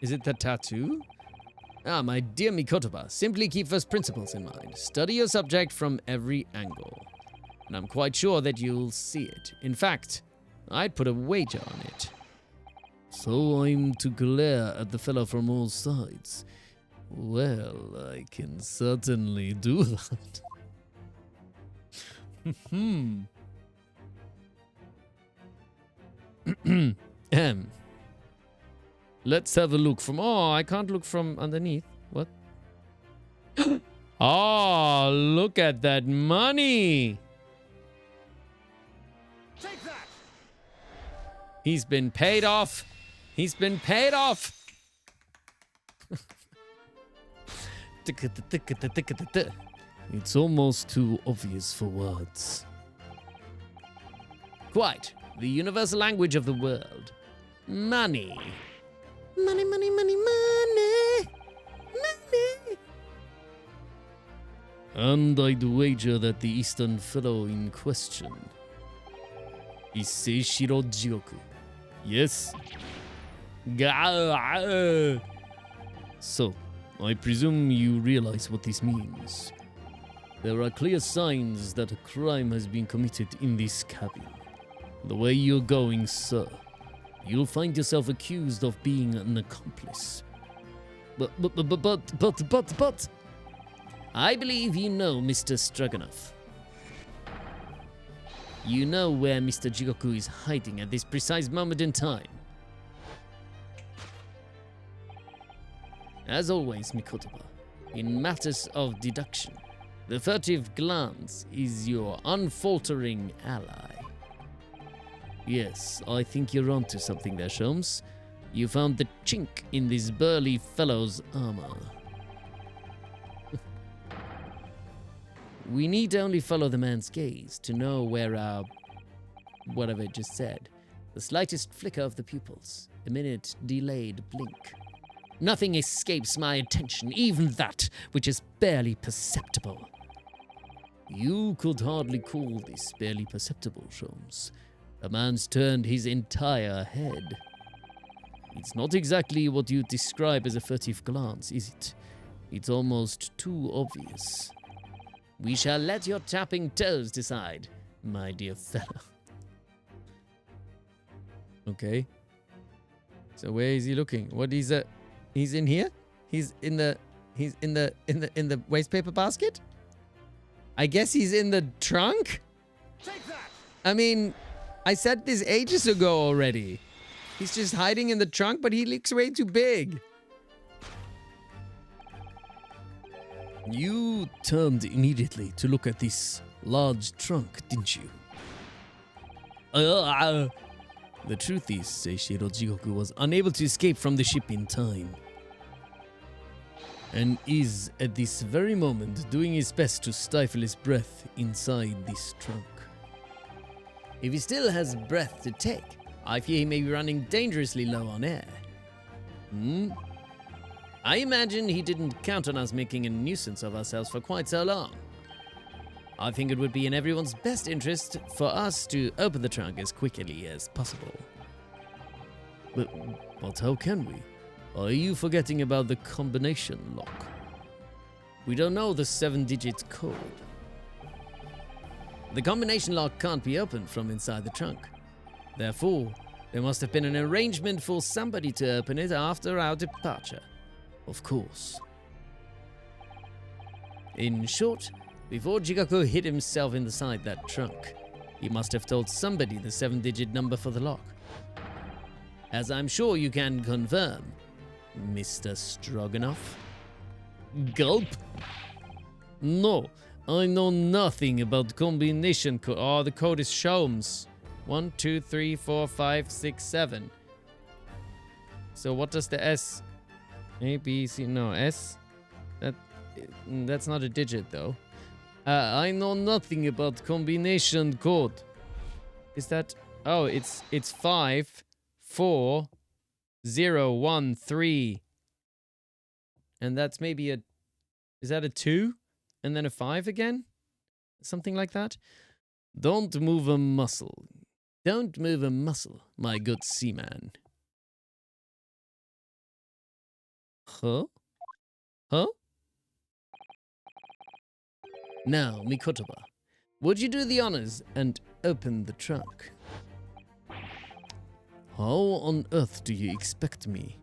Is it the tattoo? Ah, my dear Mikotoba, simply keep first principles in mind. Study your subject from every angle. And I'm quite sure that you'll see it. In fact, I'd put a wager on it. So I'm to glare at the fellow from all sides. Well, I can certainly do that. Let's have a look from... Oh, I can't look from underneath. What? Oh, look at that money! Take that! He's been paid off! He's been paid off! It's almost too obvious for words. Quite. The universal language of the world. Money. Money, money, money, money. Money. And I'd wager that the eastern fellow in question is Seishiro Jigoku. Yes? So, I presume you realize what this means. There are clear signs that a crime has been committed in this cabin. The way you're going, sir, you'll find yourself accused of being an accomplice. But, I believe you know Mr. Stroganoff. You know where Mr. Jigoku is hiding at this precise moment in time. As always, Mikotoba, in matters of deduction, the furtive glance is your unfaltering ally. Yes, I think you're onto something there, Sholmes. You found the chink in this burly fellow's armor. We need only follow the man's gaze to know where our... whatever it just said. The slightest flicker of the pupils, a minute delayed blink. Nothing escapes my attention, even that which is barely perceptible. You could hardly call this barely perceptible, Sholmes. The man's turned his entire head. It's not exactly what you describe as a furtive glance, is it? It's almost too obvious. We shall let your tapping toes decide, my dear fellow. Okay. So where is he looking? What is it? He's in here? He's in the waste paper basket? I guess he's in the trunk? Take that! I mean, I said this ages ago already. He's just hiding in the trunk, but he looks way too big. You turned immediately to look at this large trunk, didn't you? The truth is, Seishiro Jigoku was unable to escape from the ship in time. And is, at this very moment, doing his best to stifle his breath inside this trunk. If he still has breath to take, I fear he may be running dangerously low on air. I imagine he didn't count on us making a nuisance of ourselves for quite so long. I think it would be in everyone's best interest for us to open the trunk as quickly as possible. But how can we? Are you forgetting about the combination lock? We don't know the 7-digit code. The combination lock can't be opened from inside the trunk. Therefore, there must have been an arrangement for somebody to open it after our departure. Of course. In short, before Jigoku hid himself inside that trunk, he must have told somebody the 7-digit number for the lock. As I'm sure you can confirm, Mr. Stroganoff. Gulp? No, I know nothing about combination code. Oh, the code is Sholmes. 1, 2, 3, 4, 5, 6, 7. So what does the S? A, B, C, no, S? That's not a digit though. I know nothing about combination code. Is that... Oh, it's 5, 4, 0, 1, 3. And that's maybe a... Is that a 2? And then a 5 again? Something like that? Don't move a muscle. Don't move a muscle, my good seaman. Huh? Huh? Now, Mikotoba, would you do the honors and open the trunk? How on earth do you expect me?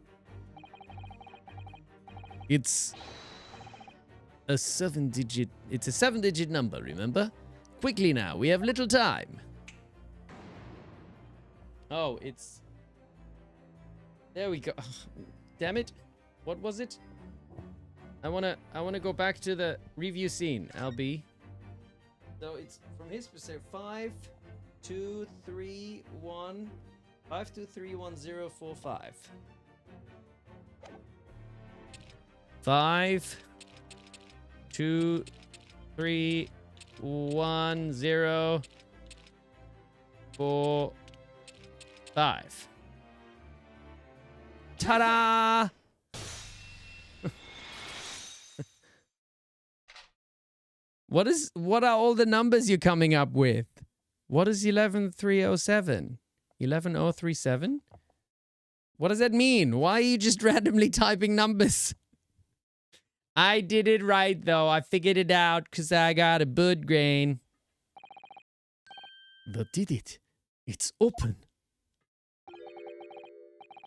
It's a 7-digit number, remember? Quickly now, we have little time. Oh, it's... There we go. Damn it. What was it? I wanna go back to the review scene, LB. So it's from his perspective 5, 2, 3, 1, 5, 2, 3, 1, 0, 4, 5. 5, 2, 3, 1, 0, 4, 5. Ta-da! What are all the numbers you're coming up with? What is 11307? 11037? What does that mean? Why are you just randomly typing numbers? I did it right though. I figured it out because I got a good grain. That did it. It's open.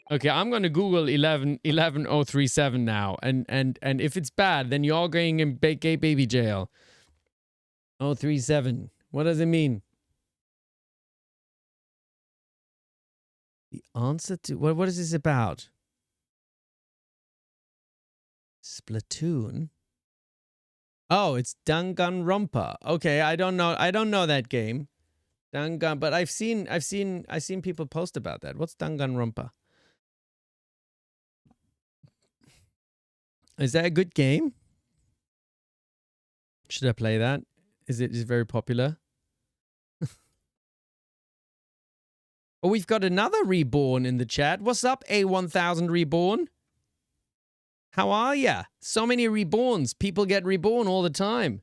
Okay, I'm gonna Google 11037 now, and if it's bad, then you're going in gay baby jail. 037. What does it mean? The answer to... What is this about? Splatoon? Oh, it's Danganronpa. Okay, I don't know that game. But I've seen people post about that. What's Danganronpa? Is that a good game? Should I play that? Is it very popular? Oh, we've got another Reborn in the chat. What's up, A1000 Reborn? How are ya? So many Reborns. People get reborn all the time.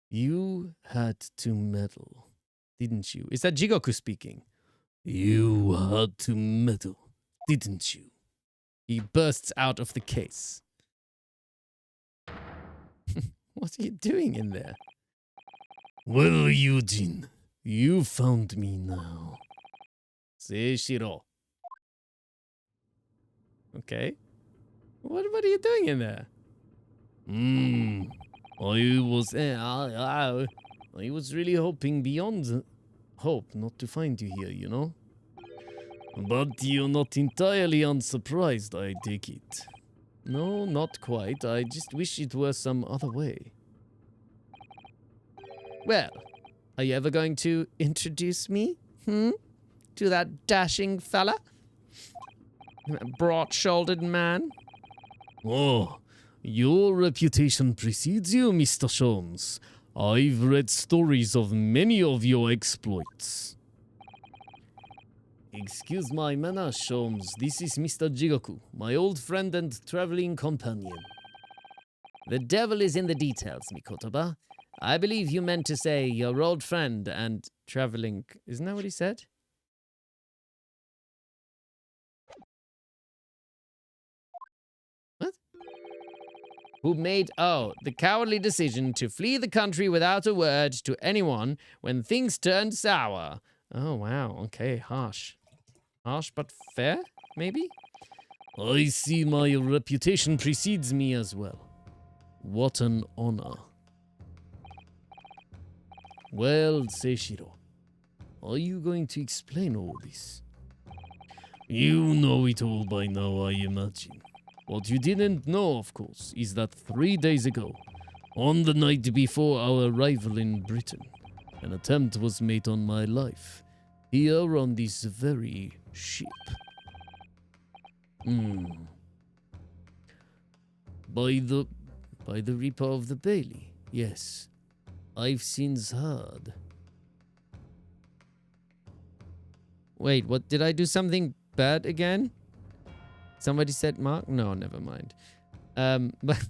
You had to meddle, didn't you? Is that Jigoku speaking? You had to meddle, didn't you? He bursts out of the case. What are you doing in there? Well, Eugene, you found me now. Seishiro. Okay. What are you doing in there? I was really hoping beyond hope not to find you here, you know? But you're not entirely unsurprised, I take it. No, not quite. I just wish it were some other way. Well, are you ever going to introduce me? To that dashing fella? That broad-shouldered man? Oh, your reputation precedes you, Mr. Sholmes. I've read stories of many of your exploits. Excuse my manners, Sholmes. This is Mr. Jigoku, my old friend and traveling companion. The devil is in the details, Mikotoba. I believe you meant to say your old friend and traveling... Isn't that what he said? What? Who made, the cowardly decision to flee the country without a word to anyone when things turned sour. Oh, wow. Okay, harsh. Harsh but fair, maybe? I see my reputation precedes me as well. What an honor. Well, Seishiro, are you going to explain all this? You know it all by now, I imagine. What you didn't know, of course, is that 3 days ago, on the night before our arrival in Britain, an attempt was made on my life, here on this very ship. By the Reaper of the Bailey, yes. I've since heard. Wait, what? Did I do something bad again? Somebody said Mark? No, never mind. But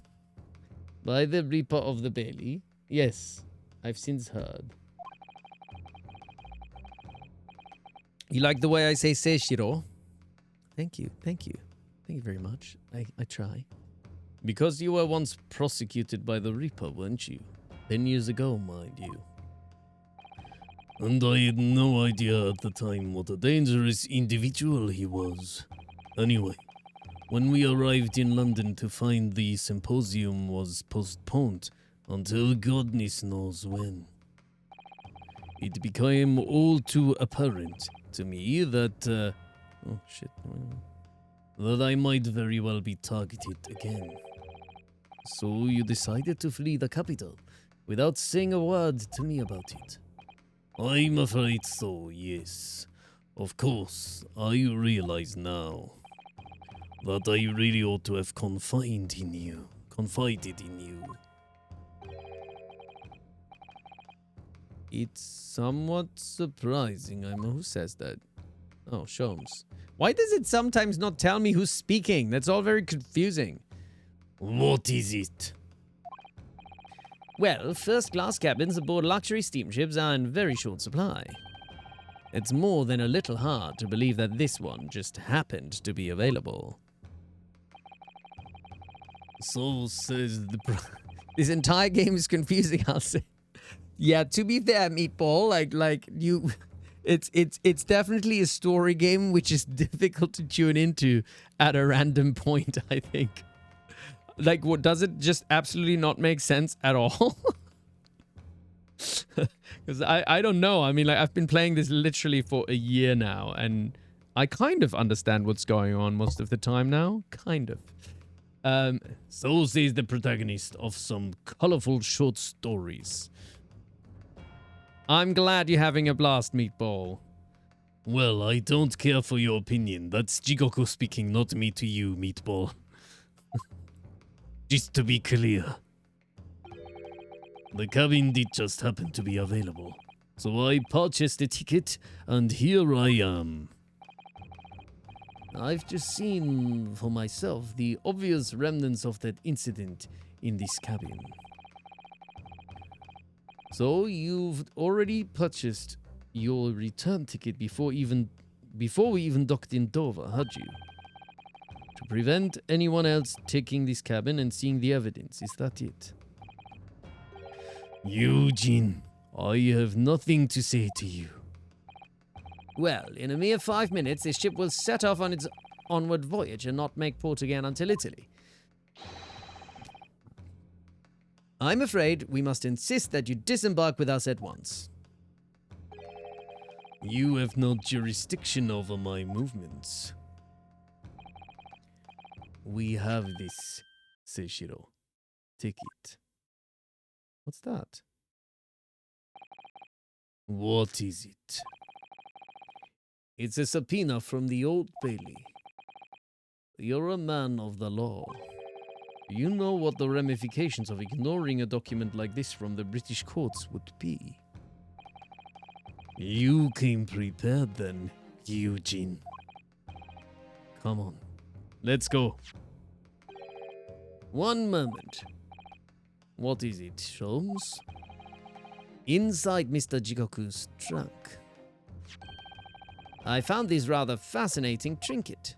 by the Reaper of the Bailey. Yes, I've since heard. You like the way I say Seishiro? Thank you. Thank you. Thank you very much. I try. Because you were once prosecuted by the Reaper, weren't you? 10 years ago, mind you. And I had no idea at the time what a dangerous individual he was. Anyway, when we arrived in London to find the symposium was postponed until goodness knows when, it became all too apparent to me that, oh shit, that I might very well be targeted again. So you decided to flee the capital without saying a word to me about it. I'm afraid so, yes. Of course, I realize now that I really ought to have confided in you. It's somewhat surprising. Who says that? Oh, Sholmes. Why does it sometimes not tell me who's speaking? That's all very confusing. What is it? Well, first-class cabins aboard luxury steamships are in very short supply. It's more than a little hard to believe that this one just happened to be available. So says the... This entire game is confusing, I'll say. Yeah, to be fair, Meatball, like you... It's definitely a story game which is difficult to tune into at a random point, I think. Like, what, does it just absolutely not make sense at all? Because I don't know. I mean, like, I've been playing this literally for a year now, and I kind of understand what's going on most of the time now. Kind of. So says the protagonist of some colorful short stories. I'm glad you're having a blast, Meatball. Well, I don't care for your opinion. That's Jigoku speaking, not me to you, Meatball. Just to be clear. The cabin did just happen to be available. So I purchased a ticket, and here I am. I've just seen for myself the obvious remnants of that incident in this cabin. So you've already purchased your return ticket before we even docked in Dover, had you? To prevent anyone else taking this cabin and seeing the evidence, is that it? Eugene, I have nothing to say to you. Well, in a mere 5 minutes, this ship will set off on its onward voyage and not make port again until Italy. I'm afraid we must insist that you disembark with us at once. You have no jurisdiction over my movements. We have this, Seishiro. Take it. What's that? What is it? It's a subpoena from the Old Bailey. You're a man of the law. You know what the ramifications of ignoring a document like this from the British courts would be. You came prepared then, Eugene. Come on, let's go. One moment. What is it, Sholmes? Inside Mr. Jigoku's trunk, I found this rather fascinating trinket.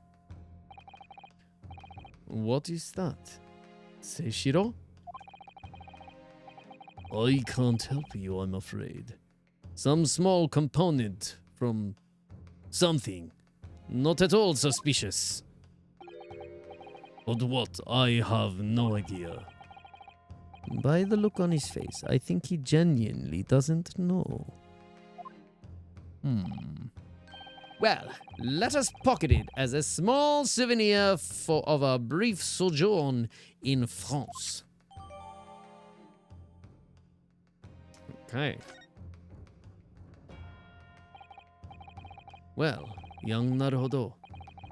What is that? Seishiro? I can't help you, I'm afraid. Some small component from something. Not at all suspicious. But what? I have no idea. By the look on his face, I think he genuinely doesn't know. Well, let us pocket it as a small souvenir of our brief sojourn in France. Okay. Well, young Naruhodo,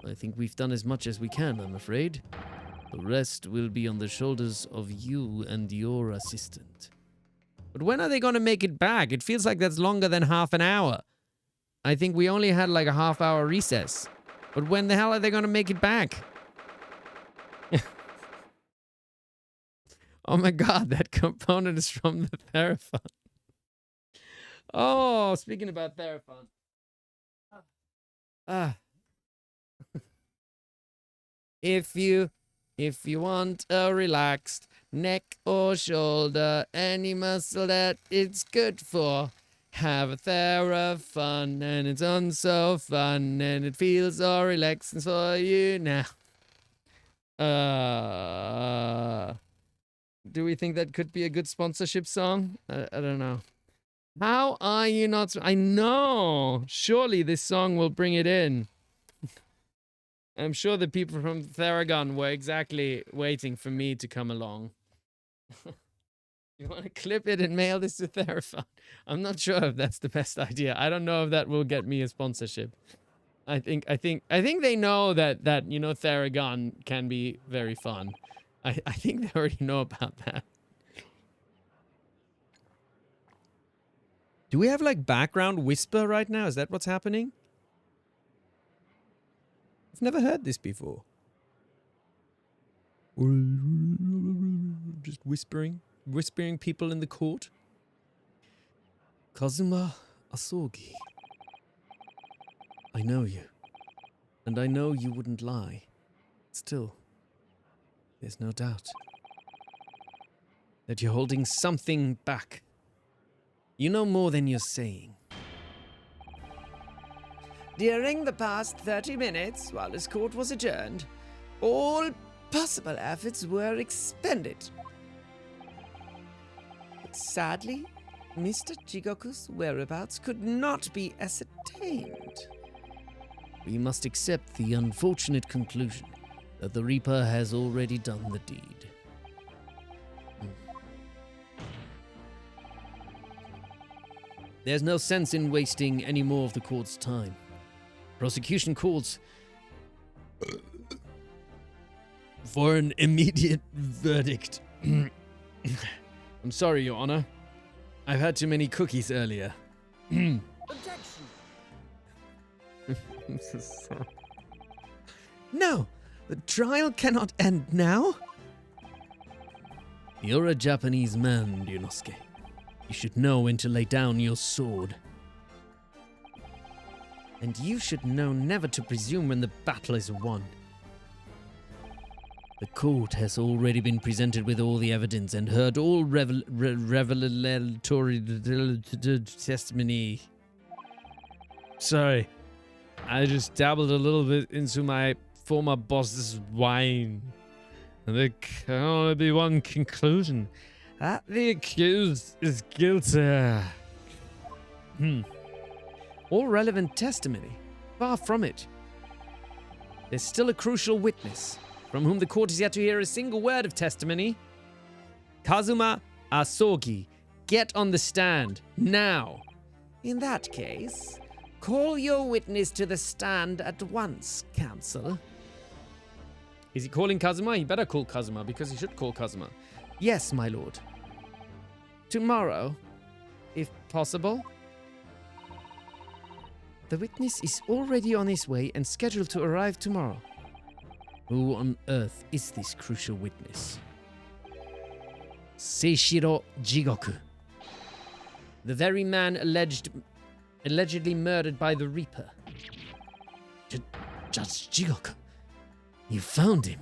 I think we've done as much as we can, I'm afraid. The rest will be on the shoulders of you and your assistant. But when are they going to make it back? It feels like that's longer than half an hour. I think we only had like a half-hour recess. But when the hell are they going to make it back? Oh my god, that component is from the Theraphon. Oh, speaking about Theraphon. Ah. If you want a relaxed neck or shoulder, any muscle that it's good for, have a Theraphon, and it's on so fun, and it feels all relaxing for you now. Do we think that could be a good sponsorship song? I don't know. How are you not? I know. Surely this song will bring it in. I'm sure the people from Theragon were exactly waiting for me to come along. You want to clip it and mail this to Theraphon? I'm not sure if that's the best idea. I don't know if that will get me a sponsorship. I think they know that Theragon can be very fun. I think they already know about that. Do we have like background whisper right now? Is that what's happening? I've never heard this before. Just whispering people in the court. Kazuma Asogi. I know you. And I know you wouldn't lie. Still, there's no doubt that you're holding something back. You know more than you're saying. During the past 30 minutes, while this court was adjourned, all possible efforts were expended. But sadly, Mr. Jigoku's whereabouts could not be ascertained. We must accept the unfortunate conclusion that the Reaper has already done the deed. There's no sense in wasting any more of the court's time. Prosecution calls for an immediate verdict. I'm sorry, Your Honor. I've had too many cookies earlier. Objection! No! The trial cannot end now! You're a Japanese man, Ryunosuke. You should know when to lay down your sword. And you should know never to presume when the battle is won. The court has already been presented with all the evidence and heard all revelatory testimony. Sorry, I just dabbled a little bit into my former boss's wine. And there can only be one conclusion. That the accused is guilty. All relevant testimony. Far from it. There's still a crucial witness, from whom the court is yet to hear a single word of testimony. Kazuma Asogi, get on the stand, now. In that case, call your witness to the stand at once, counsel. Is he calling Kazuma? He better call Kazuma, because he should call Kazuma. Yes, my lord. Tomorrow, if possible. The witness is already on his way and scheduled to arrive tomorrow. Who on earth is this crucial witness? Seishiro Jigoku. The very man allegedly murdered by the Reaper. Judge Jigoku. You found him.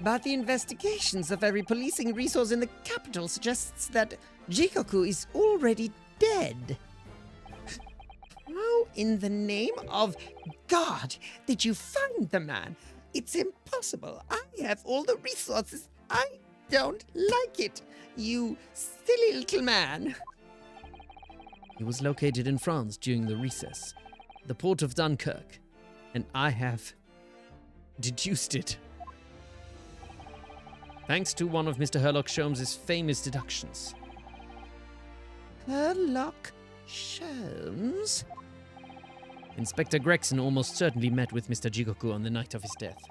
But the investigations of every policing resource in the capital suggests that Jigoku is already dead. How in the name of God did you find the man? It's impossible. I have all the resources. I don't like it. You silly little man. He was located in France during the recess, the port of Dunkirk, and I have deduced it. Thanks to one of Mr. Herlock Sholmes' famous deductions. Herlock Sholmes? Inspector Gregson almost certainly met with Mr. Jigoku on the night of his death,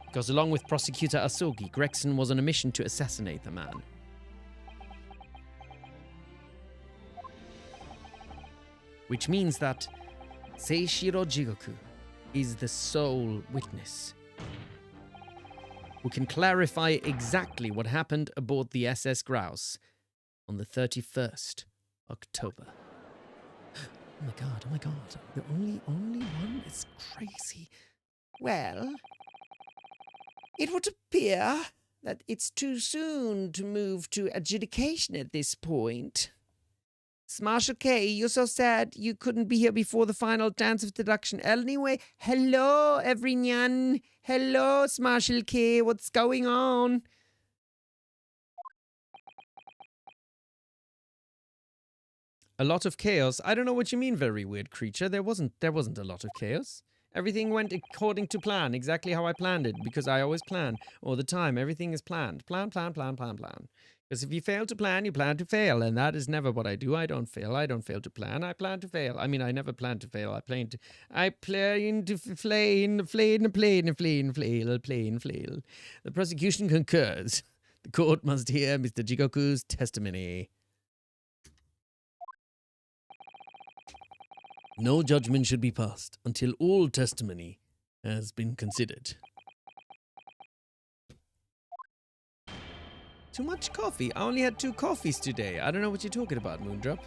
because along with Prosecutor Asogi, Gregson was on a mission to assassinate the man. Which means that Seishiro Jigoku is the sole witness who can clarify exactly what happened aboard the SS Grouse on the 31st October. Oh my god, oh my god. The only one is crazy. Well, it would appear that it's too soon to move to adjudication at this point. Marshal K, you're so sad you couldn't be here before the final dance of deduction. Anyway, hello, everyone. Hello, Marshal K. What's going on? A lot of chaos. I don't know what you mean, very weird creature. There wasn't a lot of chaos. Everything went according to plan, exactly how I planned it, because I always plan all the time. Everything is planned. Plan. Because if you fail to plan, you plan to fail, and that is never what I do. I don't fail. I don't fail to plan. I plan to fail. I mean, I never plan to fail. I plan to flail. The prosecution concurs. The court must hear Mr. Jigoku's testimony. No judgment should be passed until all testimony has been considered. Too much coffee. I only had 2 coffees today. I don't know what you're talking about, Moondrop.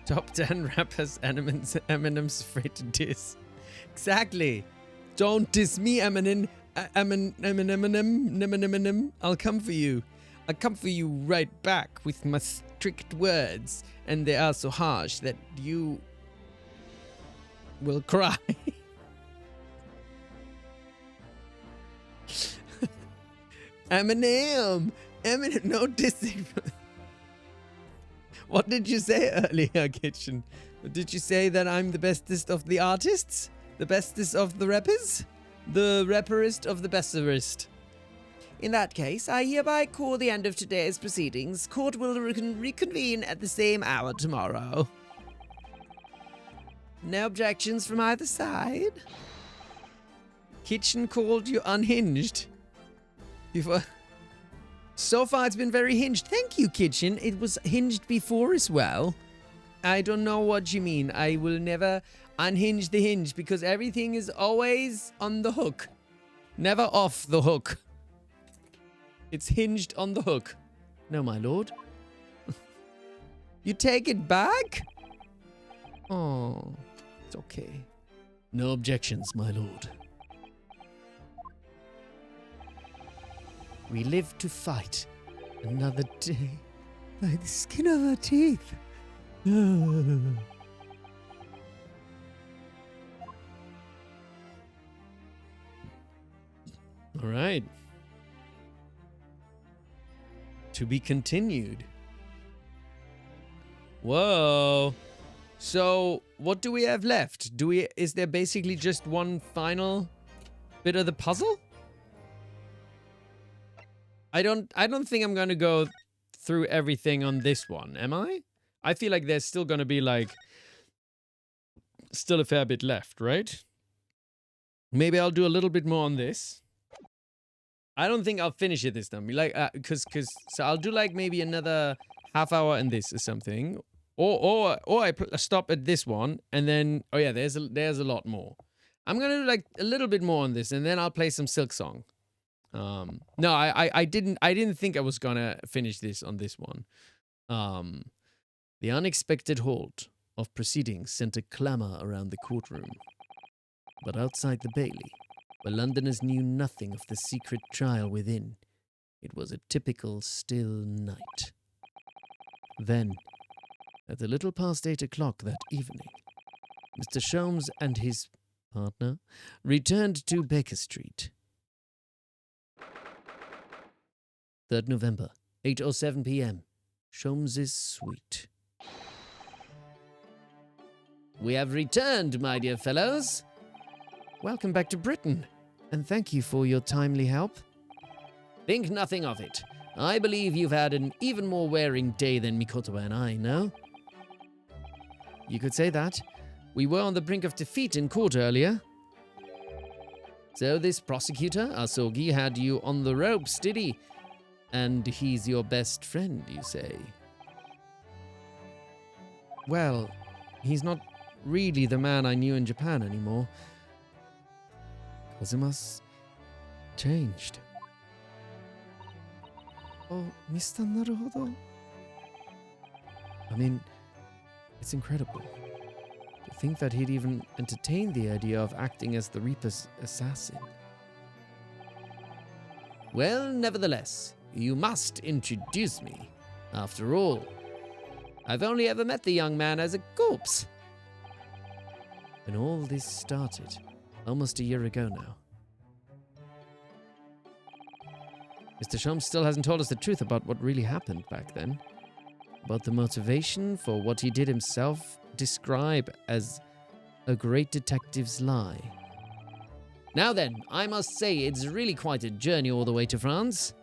Top 10 rappers Eminem's afraid to diss. Exactly. Don't diss me, Eminem. Eminem. I'll come for you. I'll come for you right back with my strict words. And they are so harsh that you will cry. Eminem, no dissing. What did you say earlier, Kitchen? Did you say that I'm the bestest of the artists? The bestest of the rappers? The rapperist of the besterest? In that case, I hereby call the end of today's proceedings. Court will reconvene at the same hour tomorrow. No objections from either side? Kitchen called you unhinged. So far it's been very hinged. Thank you, Kitchen. It was hinged before as well. I don't know what you mean. I will never unhinge the hinge because everything is always on the hook. Never off the hook. It's hinged on the hook. No, my lord. You take it back? Oh, it's okay. No objections, my lord. We live to fight another day by the skin of our teeth. All right. To be continued. Whoa. So, what do we have left? Is there basically just one final bit of the puzzle? I don't think I'm going to go through everything on this one, am I? I feel like there's still going to be still a fair bit left, right? Maybe I'll do a little bit more on this. I don't think I'll finish it this time. So I'll do maybe another half hour in this or something. Or I stop at this one and then there's a lot more. I'm gonna do a little bit more on this and then I'll play some Silk Song. No, I didn't think I was gonna finish this on this one. The unexpected halt of proceedings sent a clamor around the courtroom. But outside the Bailey, where Londoners knew nothing of the secret trial within, it was a typical still night. Then, at a little past 8 o'clock that evening, Mr. Sholmes and his partner returned to Baker Street. 3rd November, 8:07 p.m. Sholmes's suite. We have returned, my dear fellows. Welcome back to Britain, and thank you for your timely help. Think nothing of it. I believe you've had an even more wearing day than Mikoto and I, no? You could say that. We were on the brink of defeat in court earlier. So this prosecutor, Asogi, had you on the ropes, did he? And he's your best friend, you say? Well, he's not really the man I knew in Japan anymore. Kazuma's changed. Oh, Mr. Naruhodo? I mean, it's incredible. To think that he'd even entertained the idea of acting as the Reaper's assassin. Well, nevertheless, you must introduce me. After all, I've only ever met the young man as a corpse. When all this started, almost a year ago now. Mr. Sholmes still hasn't told us the truth about what really happened back then. About the motivation for what he did himself describe as a great detective's lie. Now then, I must say it's really quite a journey all the way to France.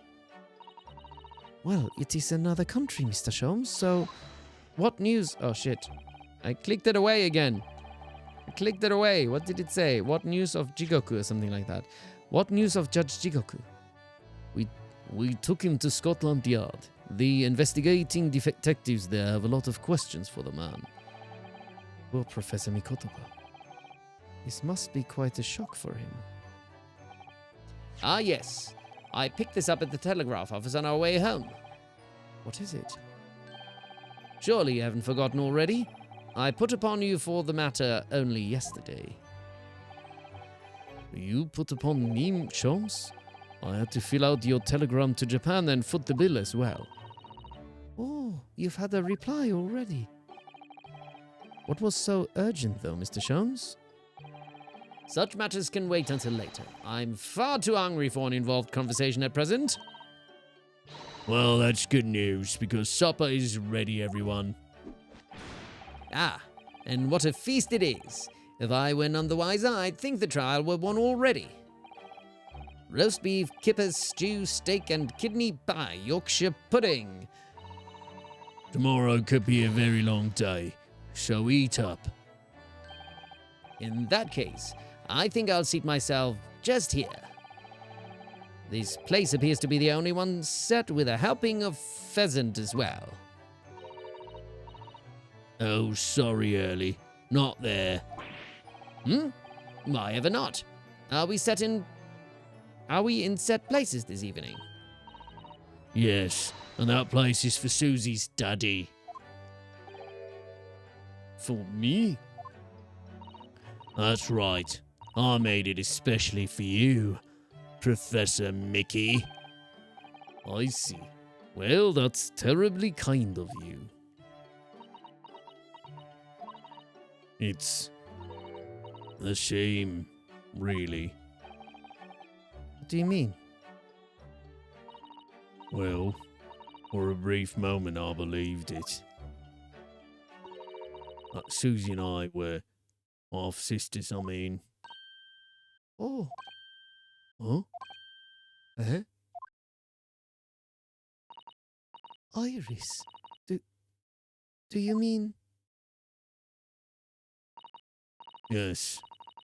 Well, it is another country, Mr. Sholmes, so what news? Oh shit. I clicked it away again. What did it say? What news of Jigoku or something like that? What news of Judge Jigoku? We took him to Scotland Yard. The investigating detectives there have a lot of questions for the man. Poor Professor Mikotoba. This must be quite a shock for him. Ah, yes. I picked this up at the telegraph office on our way home. What is it? Surely you haven't forgotten already? I put upon you for the matter only yesterday. You put upon me, Sholmes? I had to fill out your telegram to Japan and foot the bill as well. Oh, you've had a reply already. What was so urgent though, Mr. Sholmes? Such matters can wait until later. I'm far too hungry for an involved conversation at present. Well, that's good news, because supper is ready, everyone. Ah, and what a feast it is. If I were none the wiser, I'd think the trial were won already. Roast beef, kippers, stew, steak, and kidney pie, Yorkshire pudding. Tomorrow could be a very long day, so eat up. In that case, I think I'll seat myself just here. This place appears to be the only one set with a helping of pheasant as well. Oh, sorry, Early. Not there. Why ever not? Are we in set places this evening? Yes, and that place is for Susie's daddy. For me? That's right. I made it especially for you, Professor Mickey. I see. Well, that's terribly kind of you. It's a shame, really. What do you mean? Well, for a brief moment I believed it. Susie and I were half sisters, I mean. Oh. Huh? Iris. Do you mean? Yes,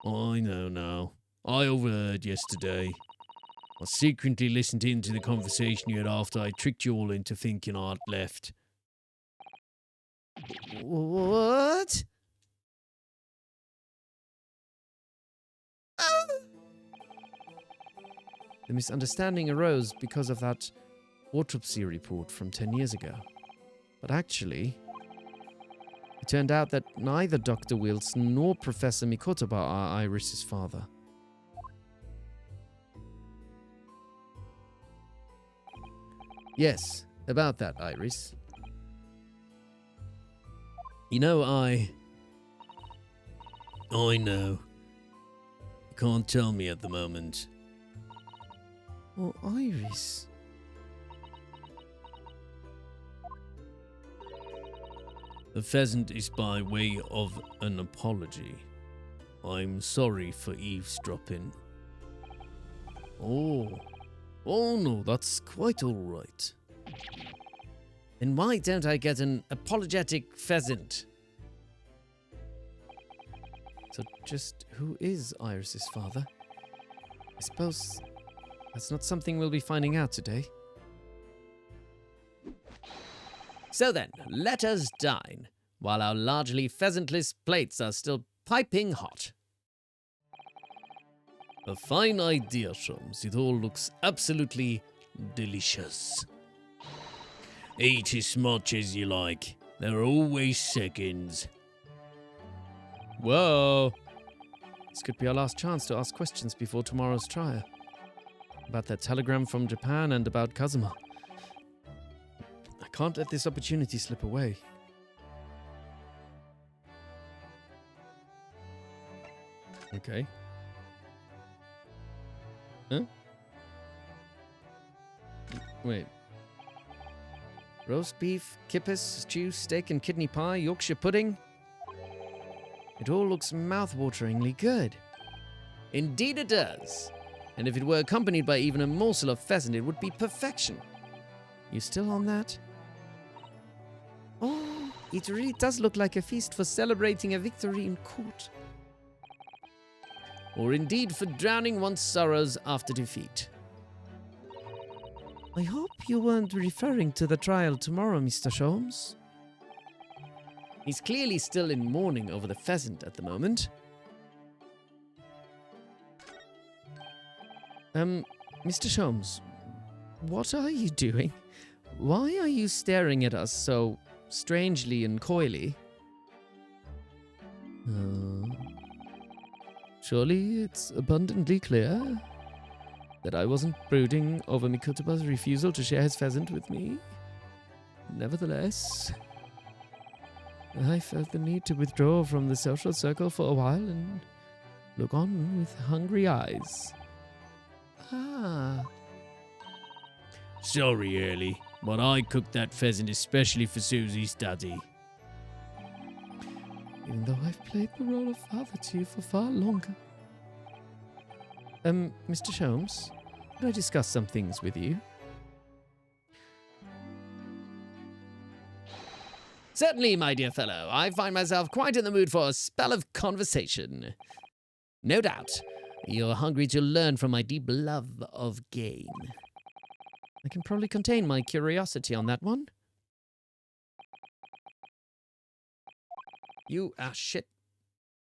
I know now. I overheard yesterday. I secretly listened in to the conversation you had after I tricked you all into thinking I'd left. What? The misunderstanding arose because of that autopsy report from 10 years ago. But actually, it turned out that neither Dr. Wilson nor Professor Mikotoba are Iris's father. Yes, about that, Iris. You know, I know. You can't tell me at the moment. Oh, Iris. The pheasant is by way of an apology. I'm sorry for eavesdropping. Oh no, that's quite all right. Then why don't I get an apologetic pheasant? So just who is Iris's father? I suppose that's not something we'll be finding out today. So then, let us dine, while our largely pheasantless plates are still piping hot. A fine idea, Sholmes. It all looks absolutely delicious. Eat as much as you like. There are always seconds. Whoa. This could be our last chance to ask questions before tomorrow's trial. About that telegram from Japan and about Kazuma. I can't let this opportunity slip away. Okay. Huh? Wait. Roast beef, kippers, stew, steak and kidney pie, Yorkshire pudding. It all looks mouth-wateringly good. Indeed it does. And if it were accompanied by even a morsel of pheasant, it would be perfection. You still on that? Oh, it really does look like a feast for celebrating a victory in court. Or indeed for drowning one's sorrows after defeat. I hope you weren't referring to the trial tomorrow, Mr. Sholmes. He's clearly still in mourning over the pheasant at the moment. Mr. Sholmes, what are you doing? Why are you staring at us so strangely and coyly? Surely it's abundantly clear that I wasn't brooding over Mikotoba's refusal to share his pheasant with me. Nevertheless, I felt the need to withdraw from the social circle for a while and look on with hungry eyes. Ah. Sorry, Early, but I cooked that pheasant especially for Susie's daddy. Even though I've played the role of father to you for far longer. Mr. Sholmes, could I discuss some things with you? Certainly, my dear fellow. I find myself quite in the mood for a spell of conversation. No doubt, you're hungry to learn from my deep love of game. I can probably contain my curiosity on that one. Shit.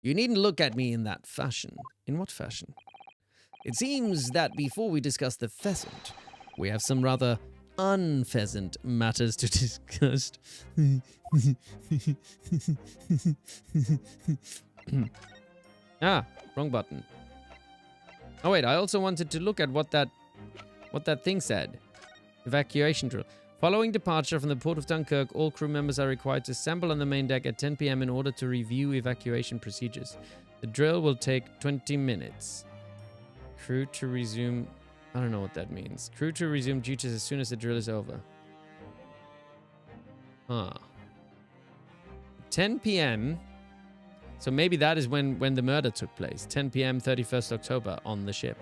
You needn't look at me in that fashion. In what fashion? It seems that before we discuss the pheasant, we have some rather unpheasant matters to discuss. Wrong button. Oh wait, I also wanted to look at what that thing said. Evacuation drill. Following departure from the port of Dunkirk, all crew members are required to assemble on the main deck at 10 p.m. in order to review evacuation procedures. The drill will take 20 minutes. Crew to resume... I don't know what that means. Crew to resume duties as soon as the drill is over. 10 p.m. So maybe that is when the murder took place. 10 p.m. 31st October on the ship.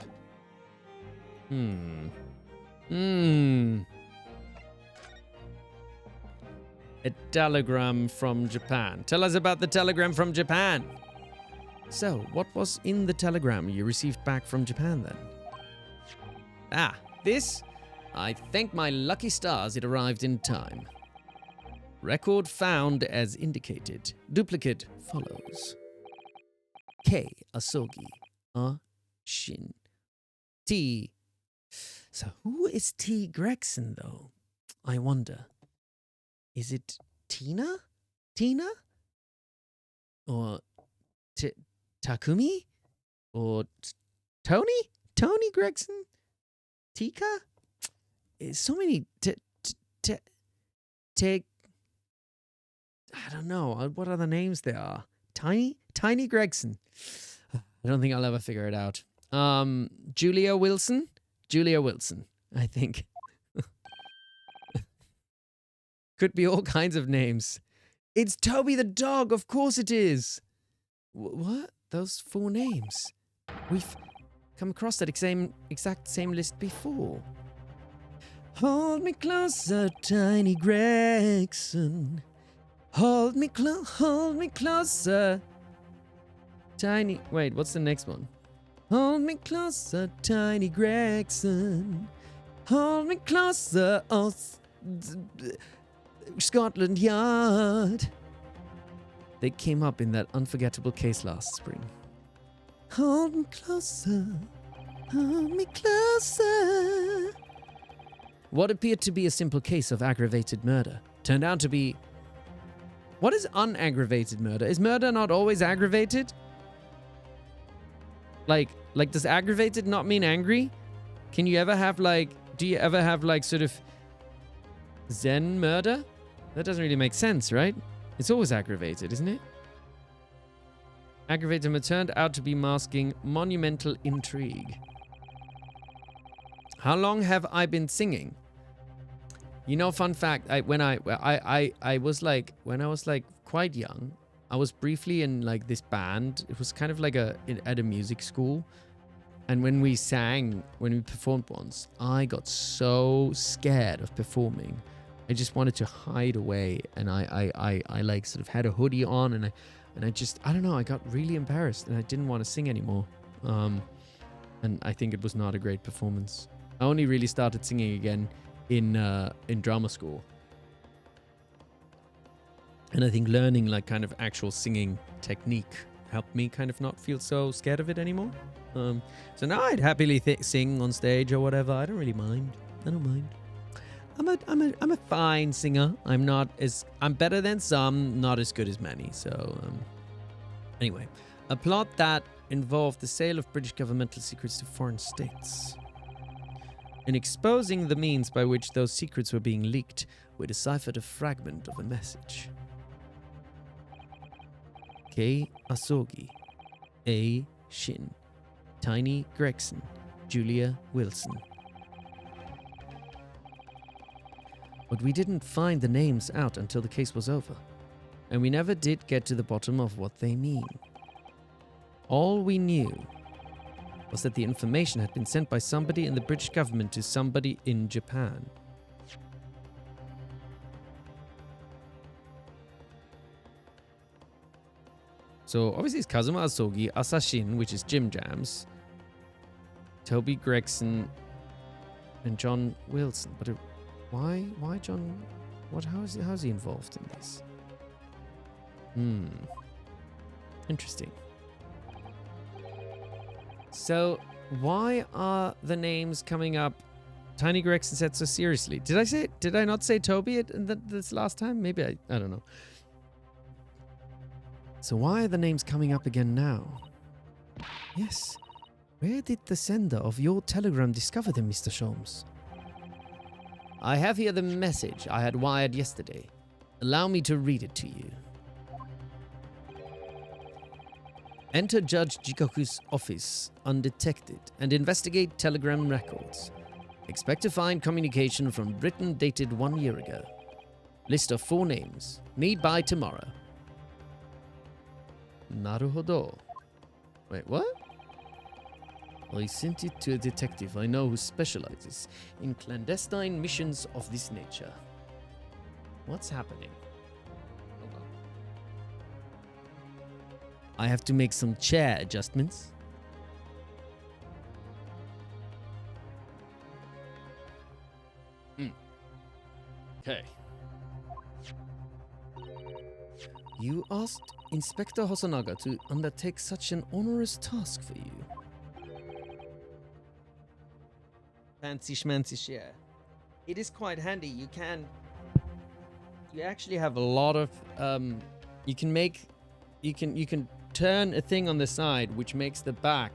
A telegram from Japan. Tell us about the telegram from Japan. So, what was in the telegram you received back from Japan then? This? I thank my lucky stars it arrived in time. Record found as indicated. Duplicate follows. K. Asogi. Shin. T. So who is T. Gregson, though? I wonder. Is it Tina? Tina? Or Takumi? Or Tony? Tony Gregson? Tika? So many I don't know. What other names there are? Tiny Gregson. I don't think I'll ever figure it out. Julia Wilson, I think. Could be all kinds of names. It's Toby the dog, of course it is. What? Those 4 names? We've come across that exact same list before. Hold me closer, Tiny Gregson. Hold me closer. Tiny... Wait, what's the next one? Hold me closer, Tiny Gregson. Hold me closer, oh... Scotland Yard. They came up in that unforgettable case last spring. Hold me closer. Hold me closer. What appeared to be a simple case of aggravated murder turned out to be... What is unaggravated murder? Is murder not always aggravated? Like does aggravated not mean angry? Can you ever have like... Do you ever have like sort of Zen murder? That doesn't really make sense, right? It's always aggravated, isn't it? Aggravated murder turned out to be masking monumental intrigue. How long have I been singing? You know, fun fact, when I was like quite young, I was briefly in like this band. It was kind of like at a music school. And when we performed once, I got so scared of performing. I just wanted to hide away, and I like sort of had a hoodie on, and I don't know, I got really embarrassed, and I didn't want to sing anymore. And I think it was not a great performance. I only really started singing again in drama school. And I think learning like kind of actual singing technique helped me kind of not feel so scared of it anymore. So now I'd happily sing on stage or whatever. I don't really mind. I don't mind. I'm a fine singer. I'm better than some, not as good as many. So anyway, a plot that involved the sale of British governmental secrets to foreign states. In exposing the means by which those secrets were being leaked, we deciphered a fragment of a message. K. Asogi, A. Shin, Tiny Gregson, Julia Wilson. But we didn't find the names out until the case was over, and we never did get to the bottom of what they mean. All we knew was that the information had been sent by somebody in the British government to somebody in Japan. So obviously it's Kazuma Asogi, Asashin, which is Jim Jams, Toby Gregson, and John Wilson. But why John? How's he involved in this? Interesting. So why are the names coming up? Tiny Gregson said so seriously. Did I not say Toby this last time? Maybe I don't know. So why are the names coming up again now? Yes. Where did the sender of your telegram discover them, Mr. Sholmes? I have here the message I had wired yesterday. Allow me to read it to you. Enter Judge Jikoku's office undetected and investigate telegram records. Expect to find communication from Britain dated 1 year ago. List of 4 names. Meet by tomorrow. Naruhodo. Wait, what? I sent it to a detective I know who specializes in clandestine missions of this nature. What's happening? Hold on. I have to make some chair adjustments. Okay. You asked Inspector Hosonaga to undertake such an onerous task for you. Fancy schmancy share. It is quite handy. You actually have a lot of you can turn a thing on the side which makes the back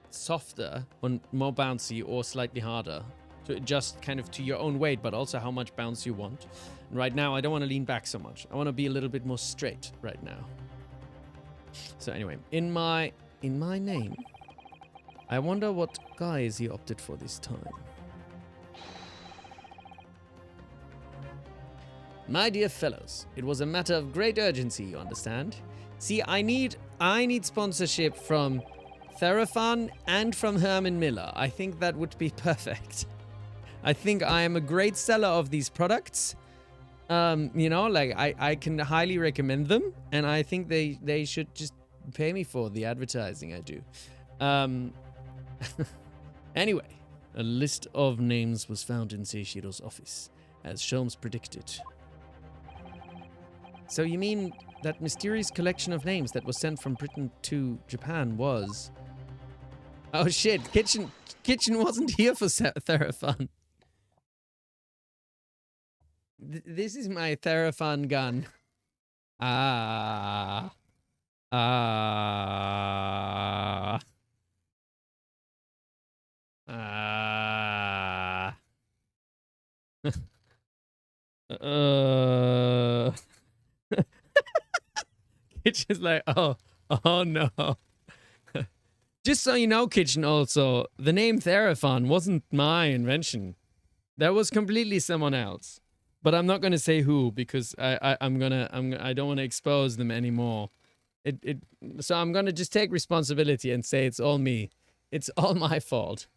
softer or more bouncy or slightly harder to adjust kind of to your own weight, but also how much bounce you want. And right now I don't want to lean back so much. I want to be a little bit more straight right now. So anyway, in my name, I wonder what guise he opted for this time. My dear fellows, it was a matter of great urgency, you understand? See, I need sponsorship from Therafan and from Herman Miller. I think that would be perfect. I think I am a great seller of these products. I can highly recommend them, and I think they should just pay me for the advertising I do. Anyway, a list of names was found in Seishiro's office, as Sholmes predicted. So you mean that mysterious collection of names that was sent from Britain to Japan was... Oh shit, Kitchen wasn't here for Therafun. This is my Therafun gun. Ah. Ah. Ah. Kitchen's like, oh no. Just so you know, Kitchen, also, the name Therafon wasn't my invention. That was completely someone else. But I'm not gonna say who because I don't want to expose them anymore. So I'm gonna just take responsibility and say it's all me. It's all my fault.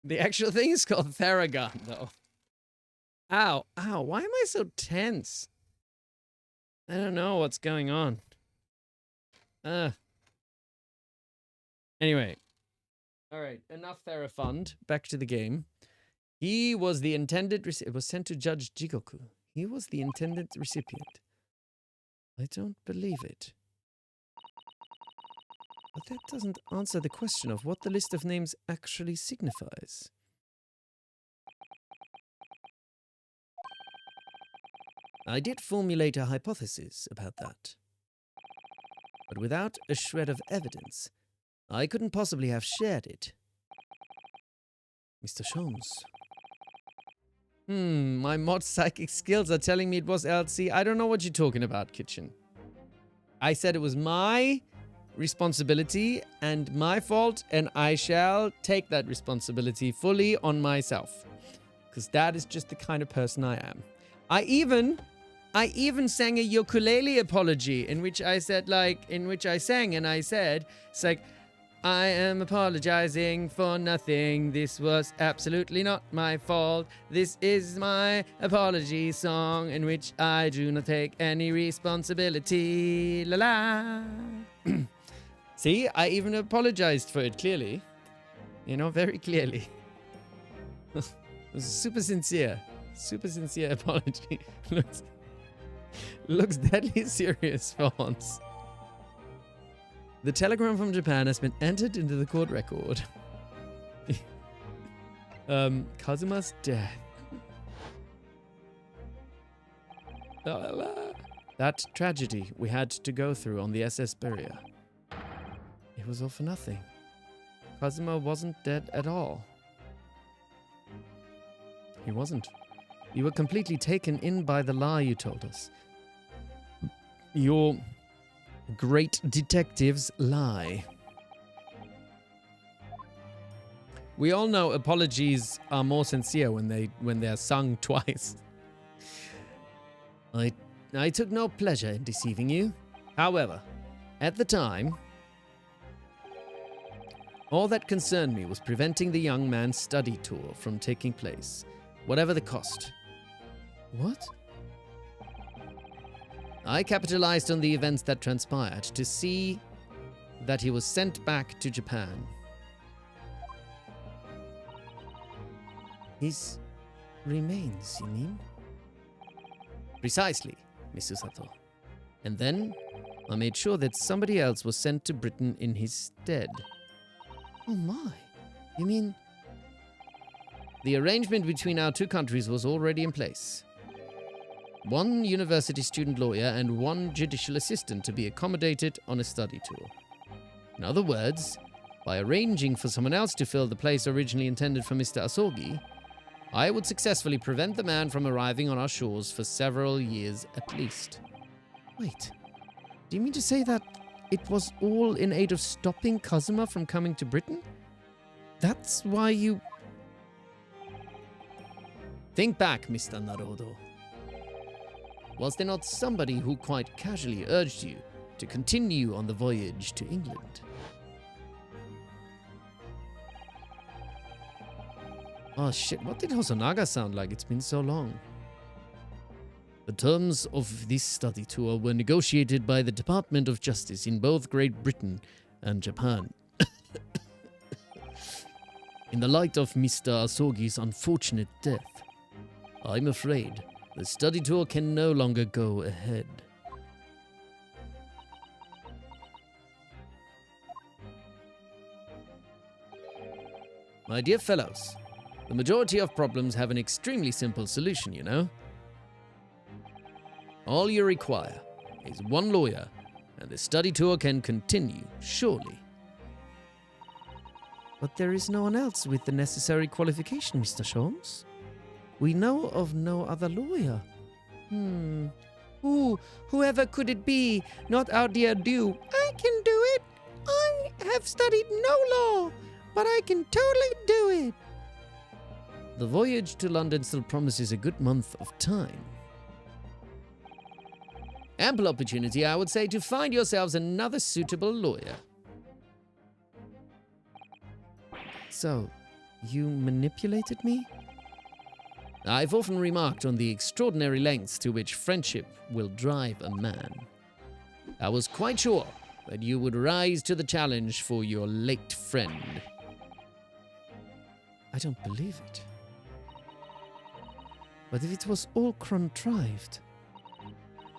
The actual thing is called Theragun, though. Ow, ow, why am I so tense? I don't know what's going on. Anyway. Alright, enough Therafund. Back to the game. He was the intended it was sent to Judge Jigoku. He was the intended recipient. I don't believe it. But that doesn't answer the question of what the list of names actually signifies. I did formulate a hypothesis about that. But without a shred of evidence, I couldn't possibly have shared it. Mr. Sholmes. My mod psychic skills are telling me it was LC. I don't know what you're talking about, Kitchen. I said it was my responsibility and my fault, and I shall take that responsibility fully on myself. Because that is just the kind of person I am. I even sang a ukulele apology in which I said, it's like, I am apologizing for nothing. This was absolutely not my fault. This is my apology song in which I do not take any responsibility. La la. See, I even apologized for it clearly. You know, very clearly. It was a super sincere apology. Looks deadly serious for once. The telegram from Japan has been entered into the court record. Kazuma's death. That tragedy we had to go through on the SS Beria. It was all for nothing. Kazuma wasn't dead at all. He wasn't. You were completely taken in by the lie you told us. Your great detective's lie. We all know apologies are more sincere when they're sung twice. I took no pleasure in deceiving you. However, at the time, all that concerned me was preventing the young man's study tour from taking place, whatever the cost. What? I capitalized on the events that transpired to see that he was sent back to Japan. His remains, you mean? Precisely, Miss Susato. And then I made sure that somebody else was sent to Britain in his stead. Oh my, you mean... The arrangement between our two countries was already in place. One university student lawyer and one judicial assistant to be accommodated on a study tour. In other words, by arranging for someone else to fill the place originally intended for Mr. Asogi, I would successfully prevent the man from arriving on our shores for several years at least. Wait, do you mean to say that it was all in aid of stopping Kazuma from coming to Britain? That's why you... Think back, Mr. Naruhodo. Was there not somebody who quite casually urged you to continue on the voyage to England? Oh shit, what did Hosonaga sound like? It's been so long. The terms of this study tour were negotiated by the Department of Justice in both Great Britain and Japan. In the light of Mr. Asogi's unfortunate death, I'm afraid the study tour can no longer go ahead. My dear fellows, the majority of problems have an extremely simple solution, you know. All you require is one lawyer, and the study tour can continue, surely. But there is no one else with the necessary qualification, Mr. Sholmes. We know of no other lawyer. Whoever could it be? Not our dear Dew. I can do it. I have studied no law, but I can totally do it. The voyage to London still promises a good month of time. Ample opportunity, I would say, to find yourselves another suitable lawyer. So, you manipulated me? I've often remarked on the extraordinary lengths to which friendship will drive a man. I was quite sure that you would rise to the challenge for your late friend. I don't believe it. But if it was all contrived...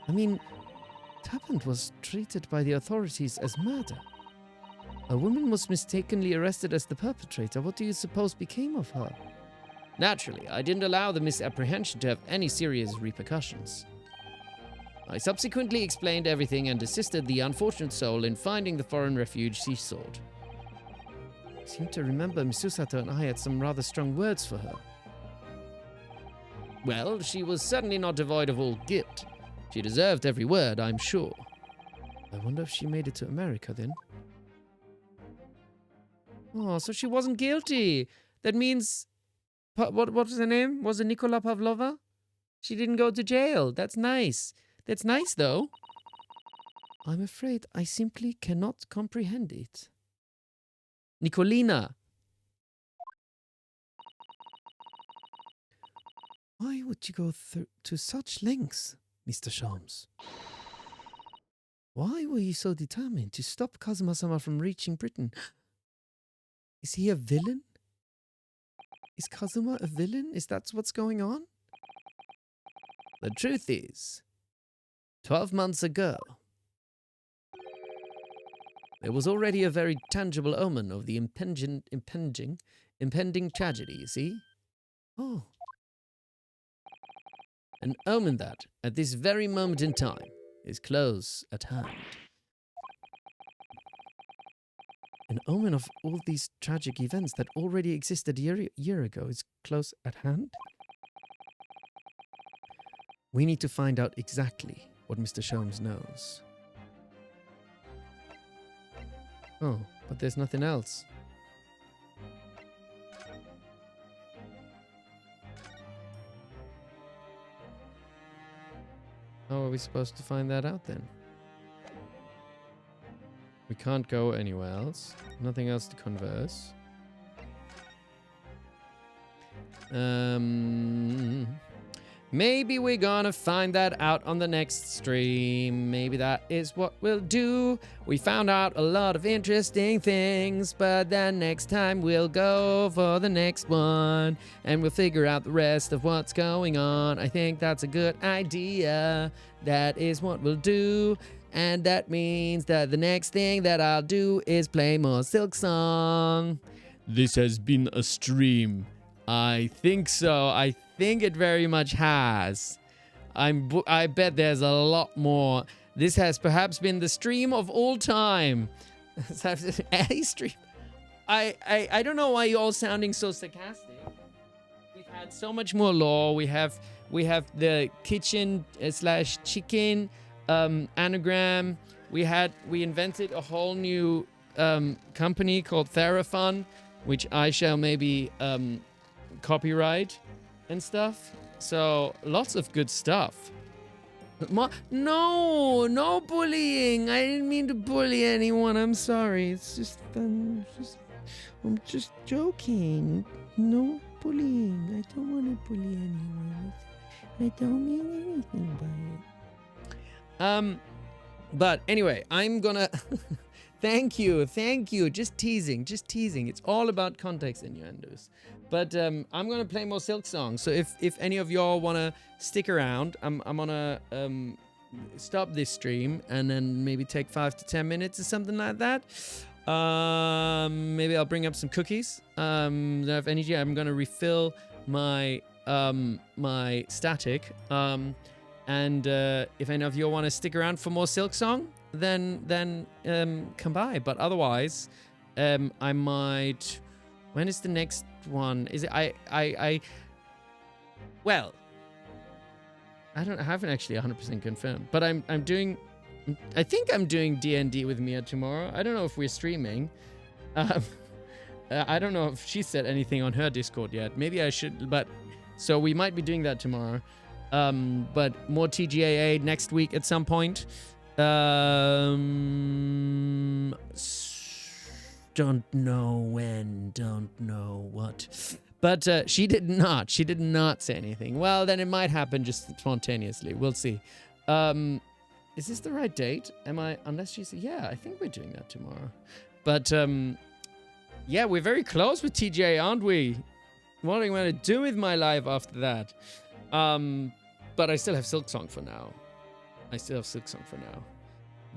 I mean, what happened was treated by the authorities as murder. A woman was mistakenly arrested as the perpetrator. What do you suppose became of her? Naturally, I didn't allow the misapprehension to have any serious repercussions. I subsequently explained everything and assisted the unfortunate soul in finding the foreign refuge she sought. I seem to remember Misusato and I had some rather strong words for her. Well, she was certainly not devoid of all guilt. She deserved every word, I'm sure. I wonder if she made it to America then. Oh, so she wasn't guilty. That means... What was her name? Was it Nikola Pavlova? She didn't go to jail. That's nice. That's nice, though. I'm afraid I simply cannot comprehend it. Nikolina. Why would you go to such lengths, Mr. Sholmes? Why were you so determined to stop Kazuma-sama from reaching Britain? Is he a villain? Is Kazuma a villain? Is that what's going on? The truth is, 12 months ago, there was already a very tangible omen of the impending tragedy, you see? Oh. An omen that, at this very moment in time, is close at hand. An omen of all these tragic events that already existed a year ago is close at hand? We need to find out exactly what Mr. Sholmes knows. Oh, but there's nothing else. How are we supposed to find that out then? We can't go anywhere else. Nothing else to converse. Maybe we're gonna find that out on the next stream. Maybe that is what we'll do. We found out a lot of interesting things, but then next time we'll go for the next one and we'll figure out the rest of what's going on. I think that's a good idea. That is what we'll do. And that means that the next thing that I'll do is play more Silk Song. This has been a stream. I think so. I think it very much has. I bet there's a lot more. This has perhaps been the stream of all time. Any stream. I don't know why you're all sounding so sarcastic. We've had so much more lore. We have the kitchen / chicken anagram. We invented a whole new company called Therafun, which I shall maybe copyright and stuff. So lots of good stuff. No bullying. I didn't mean to bully anyone. I'm sorry. It's just I'm just joking. No bullying. I don't want to bully anyone. I don't mean anything by it. But anyway, I'm gonna thank you. Just teasing. It's all about context innuendos. But I'm gonna play more Silk songs. So if any of y'all wanna stick around, I'm gonna stop this stream and then maybe take 5 to 10 minutes or something like that. Maybe I'll bring up some cookies. Don't have energy. I'm gonna refill my my static. And if any of you want to stick around for more Silk Song, then come by. But otherwise, I might. When is the next one? Is it well, I haven't actually 100% confirmed, but I'm doing. I think I'm doing D&D with Mia tomorrow. I don't know if we're streaming. I don't know if she said anything on her Discord yet. Maybe I should, but so we might be doing that tomorrow. But more TGAA next week at some point. Don't know when, don't know what. But she did not say anything. Well, then it might happen just spontaneously. We'll see. Is this the right date? Unless she said, yeah, I think we're doing that tomorrow. But, yeah, we're very close with TGA, aren't we? What am I going to do with my life after that? But I still have Silk Song for now.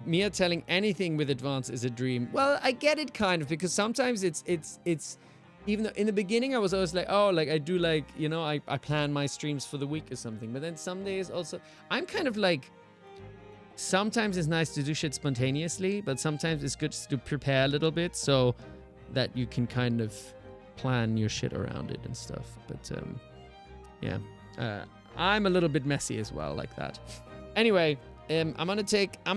Mia telling anything with advance is a dream. Well, I get it kind of, because sometimes it's even though in the beginning I was always like, oh, like I do like, you know, I plan my streams for the week or something. But then some days also, I'm kind of like, sometimes it's nice to do shit spontaneously, but sometimes it's good to prepare a little bit so that you can kind of plan your shit around it and stuff. But yeah, I'm a little bit messy as well, like that. Anyway, I'm gonna take a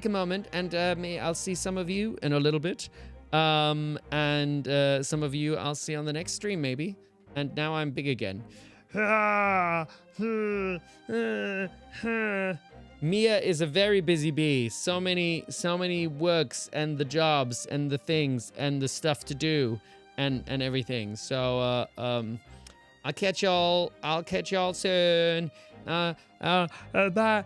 moment, and I'll see some of you in a little bit, and some of you I'll see on the next stream maybe. And now I'm big again. Mia is a very busy bee. So many works and the jobs and the things and the stuff to do and everything. So I'll catch y'all soon. Bye. Bye.